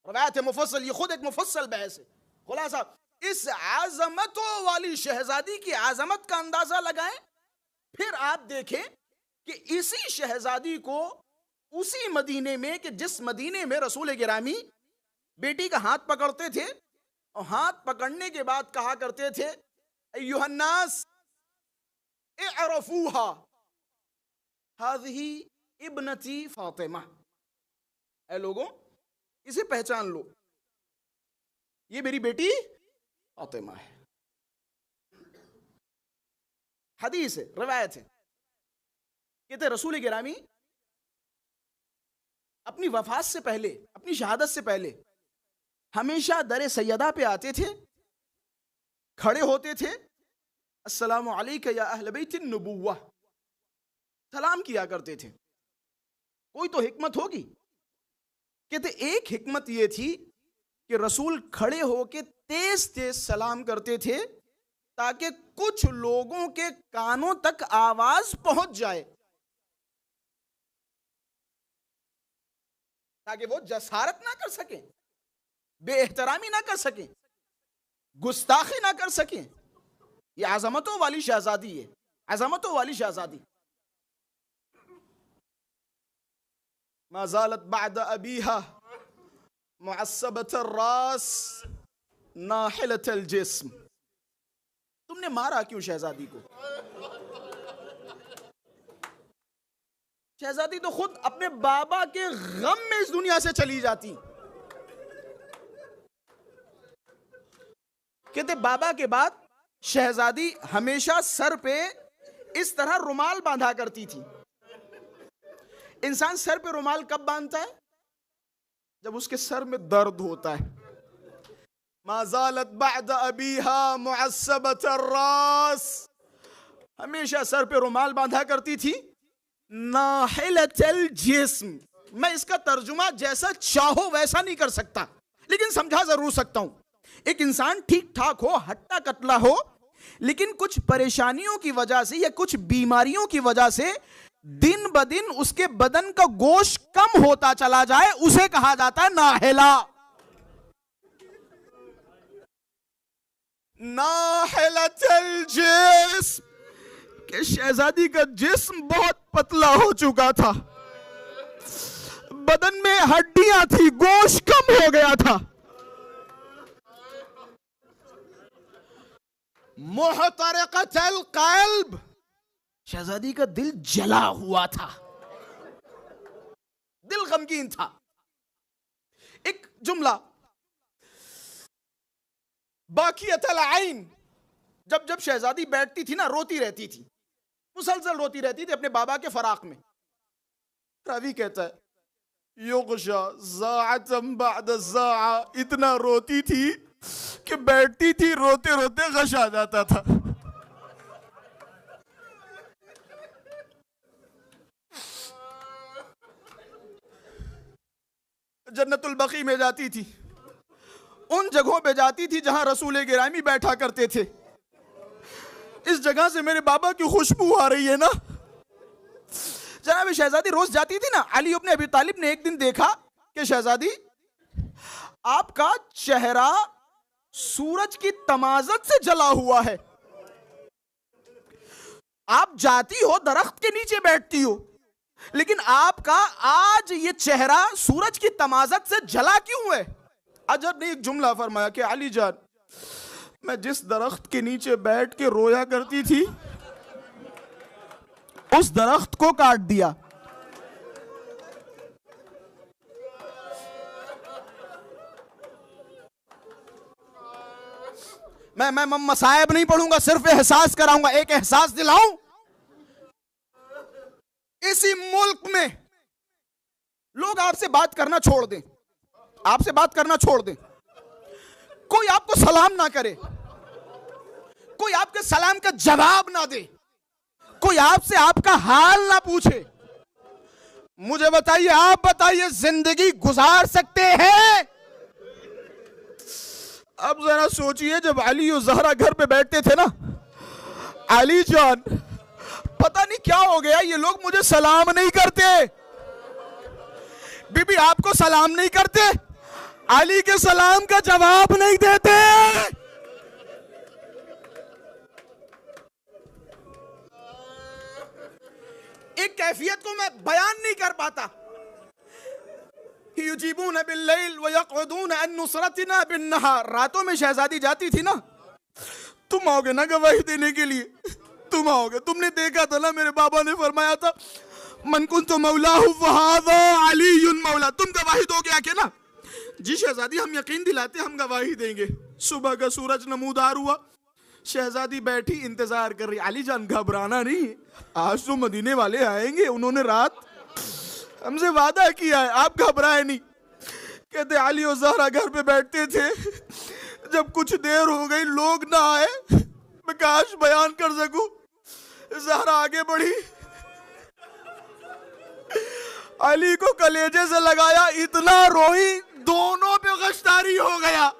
روایت مفصل، یہ خود ایک مفصل بحث ہے. خلاصہ اس عظمتوں والی شہزادی کی عظمت کا اندازہ لگائیں، پھر آپ دیکھیں کہ اسی شہزادی کو اسی مدینے میں، کہ جس مدینے میں رسول گرامی بیٹی کا ہاتھ پکڑتے تھے اور ہاتھ پکڑنے کے بعد کہا کرتے تھے ایھا الناس اعرفوها هذه ابنتی فاطمہ، اے لوگوں اسے پہچان لو، یہ میری بیٹی فاطمہ ہے. حدیث ہے، روایت ہے، کہتے رسول گرامی اپنی وفات سے پہلے، اپنی شہادت سے پہلے ہمیشہ در سیدہ پہ آتے تھے، کھڑے ہوتے تھے، السلام علیک یا اہل بیت النبوہ، سلام کیا کرتے تھے. کوئی تو حکمت ہوگی. کہتے ایک حکمت یہ تھی کہ رسول کھڑے ہو کے تیز تیز سلام کرتے تھے تاکہ کچھ لوگوں کے کانوں تک آواز پہنچ جائے، تاکہ وہ جسارت نہ کر سکیں، بے احترامی نہ کر سکیں، گستاخی نہ کر سکیں. یہ عظمتوں والی شہزادی ہے، عظمتوں والی شہزادی. ما زالت بعد ابیہا معصبۃ الراس ناحلۃ الجسم. تم نے مارا کیوں شہزادی کو؟ شہزادی تو خود اپنے بابا کے غم میں اس دنیا سے چلی جاتی. کہتے بابا کے بعد شہزادی ہمیشہ سر پہ اس طرح رومال باندھا کرتی تھی. انسان سر پہ رومال کب باندھتا ہے؟ جب اس کے سر میں درد ہوتا ہے. ما زالت بعد ابیہا معصبۃ الراس، ہمیشہ سر پہ رومال باندھا کرتی تھی. ناحلۃ الجسم، میں اس کا ترجمہ جیسا چاہو ویسا نہیں کر سکتا، لیکن سمجھا ضرور سکتا ہوں. ایک انسان ٹھیک ٹھاک ہو، ہٹا کتلا ہو، لیکن کچھ پریشانیوں کی وجہ سے یا کچھ بیماریوں کی وجہ سے دن بدن اس کے بدن کا گوشت کم ہوتا چلا جائے، اسے کہا جاتا ہے ناحلہ. ناحلۃ الجسم، کہ شہزادی کا جسم بہت پتلا ہو چکا تھا، بدن میں ہڈیاں تھی، گوشت کم ہو گیا تھا. محترقۃ القلب، شہزادی کا دل جلا ہوا تھا، دل غمگین تھا. ایک جملہ، باکیۃ العین، جب جب شہزادی بیٹھتی تھی نا روتی رہتی تھی، مسلسل روتی رہتی تھی اپنے بابا کے فراق میں. راوی کہتا ہے یغشا ساعۃ بعد ساعہ، اتنا روتی تھی کہ بیٹھتی تھی روتے روتے غش آ جاتا تھا. جنت البقیع میں جاتی تھی، ان جگہوں پہ جاتی تھی جہاں رسول گرامی بیٹھا کرتے تھے. اس جگہ سے میرے بابا کی خوشبو آ رہی ہے نا. جناب شہزادی روز جاتی تھی نا. علی ابن ابی طالب نے ایک دن دیکھا کہ شہزادی آپ کا چہرہ سورج کی تمازت سے جلا ہوا ہے. آپ جاتی ہو درخت کے نیچے بیٹھتی ہو, لیکن آپ کا آج یہ چہرہ سورج کی تمازت سے جلا کیوں ہے؟ حضرت نے ایک جملہ فرمایا کہ علی جان, میں جس درخت کے نیچے بیٹھ کے رویا کرتی تھی اس درخت کو کاٹ دیا. میں مصائب نہیں پڑھوں گا, صرف احساس کراؤں گا, ایک احساس دلاؤں. اسی ملک میں لوگ آپ سے بات کرنا چھوڑ دیں, آپ سے بات کرنا چھوڑ دیں, کوئی آپ کو سلام نہ کرے, کوئی آپ کے سلام کا جواب نہ دے, کوئی آپ سے آپ کا حال نہ پوچھے. مجھے بتائیے, آپ بتائیے, زندگی گزار سکتے ہیں؟ اب ذرا سوچئے, جب علی و زہرا گھر پہ بیٹھتے تھے نا, علی جان پتہ نہیں کیا ہو گیا, یہ لوگ مجھے سلام نہیں کرتے. بی بی آپ کو سلام نہیں کرتے, علی کے سلام کا جواب نہیں دیتے. ایک کیفیت کو میں بیان نہیں کر پاتا. یجیبون باللیل ویقعدون عن نصرتنا بالنہار. راتوں میں شہزادی جاتی تھی نا, تم آؤ گے نا گواہی دینے کے لیے, تم آؤ گے, تم نے دیکھا تھا نا میرے بابا نے فرمایا تھا من کنت مولاہ فہذا علی مولا. تم گواہی دو گے آ کے نا. جی شہزادی ہم یقین دلاتے, ہم گواہی دیں گے. صبح کا سورج نمودار ہوا, شہزادی بیٹھی انتظار کر رہی. علی جان گھبرانا نہیں, آج تو مدینے والے آئیں گے, انہوں نے رات ہم سے وعدہ کیا ہے, آپ گھبرائے نہیں. کہتے علی و زہرا گھر پہ بیٹھتے تھے, جب کچھ دیر ہو گئی لوگ نہ آئے, میں کاش بیان کر سکوں. زہرا آگے بڑھی, علی کو کلیجے سے لگایا, اتنا روئی دونوں پہ غشتاری ہو گیا.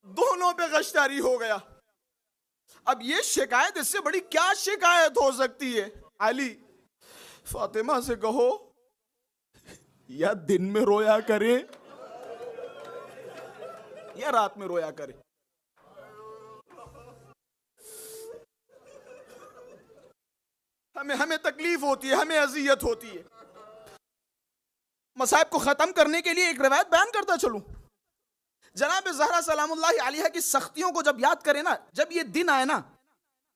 دونوں پہ غشتاری ہو گیا. اب یہ شکایت, اس سے بڑی کیا شکایت ہو سکتی ہے؟ علی فاطمہ سے کہو یا دن میں رویا کرے یا رات میں رویا کرے. ہمیں تکلیف ہوتی ہے, ہمیں اذیت ہوتی ہے. مصائب کو ختم کرنے کے لیے ایک روایت بیان کرتا چلوں. جناب زہرا سلام اللہ علیہا کی سختیوں کو جب یاد کرے نا, جب یہ دن آئے نا,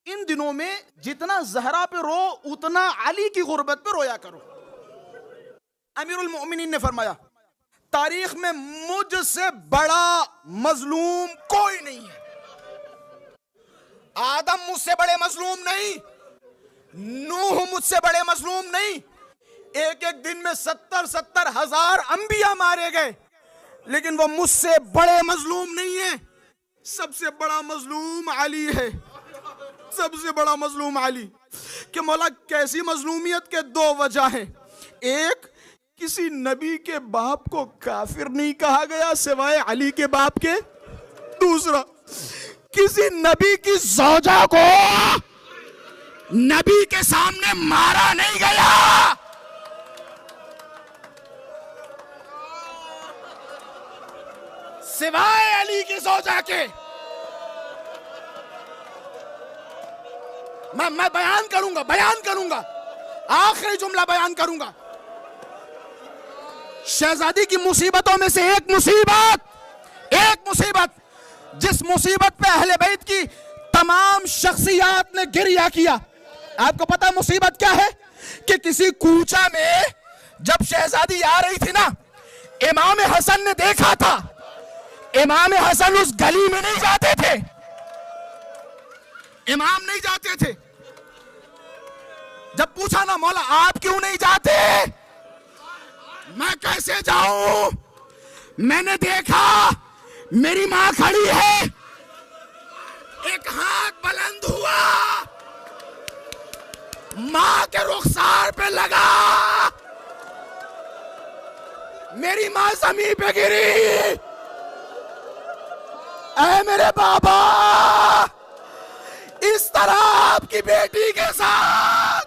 ان دنوں میں جتنا زہرا پہ رو اتنا علی کی غربت پہ رویا کرو. امیر المؤمنین نے فرمایا تاریخ میں مجھ سے بڑا مظلوم کوئی نہیں ہے. آدم مجھ سے بڑے مظلوم نہیں, نوح مجھ سے بڑے مظلوم نہیں. ایک ایک دن میں 70,000 انبیاء مارے گئے, لیکن وہ مجھ سے بڑے مظلوم نہیں ہیں. سب سے بڑا مظلوم علی ہے, سب سے بڑا مظلوم علی. کہ مولا کیسی مظلومیت کے دو وجہ ہیں. ایک, کسی نبی کے باپ کو کافر نہیں کہا گیا سوائے علی کے باپ کے. دوسرا, کسی نبی کی زوجہ کو نبی کے سامنے مارا نہیں گیا. سوائے علی کی زوجہ کے. میں بیان کروں گا, آخری جملہ بیان کروں گا. شہزادی کی مصیبتوں میں سے ایک مصیبت جس مصیبت پہ اہل بیت کی تمام شخصیات نے گریہ کیا. آپ کو پتا مصیبت کیا ہے؟ کہ کسی کوچہ میں جب شہزادی آ رہی تھی نا, امام حسن نے دیکھا تھا. امام حسن اس گلی میں نہیں جاتے تھے, امام نہیں جاتے تھے. جب پوچھا نا مولا آپ کیوں نہیں جاتے, میں کیسے جاؤں, میں نے دیکھا میری ماں کھڑی ہے، ایک ہاتھ بلند ہوا، ماں کے رخسار پہ لگا، میری ماں زمین پہ گری، اے میرے بابا، اس طرح آپ کی بیٹی کے ساتھ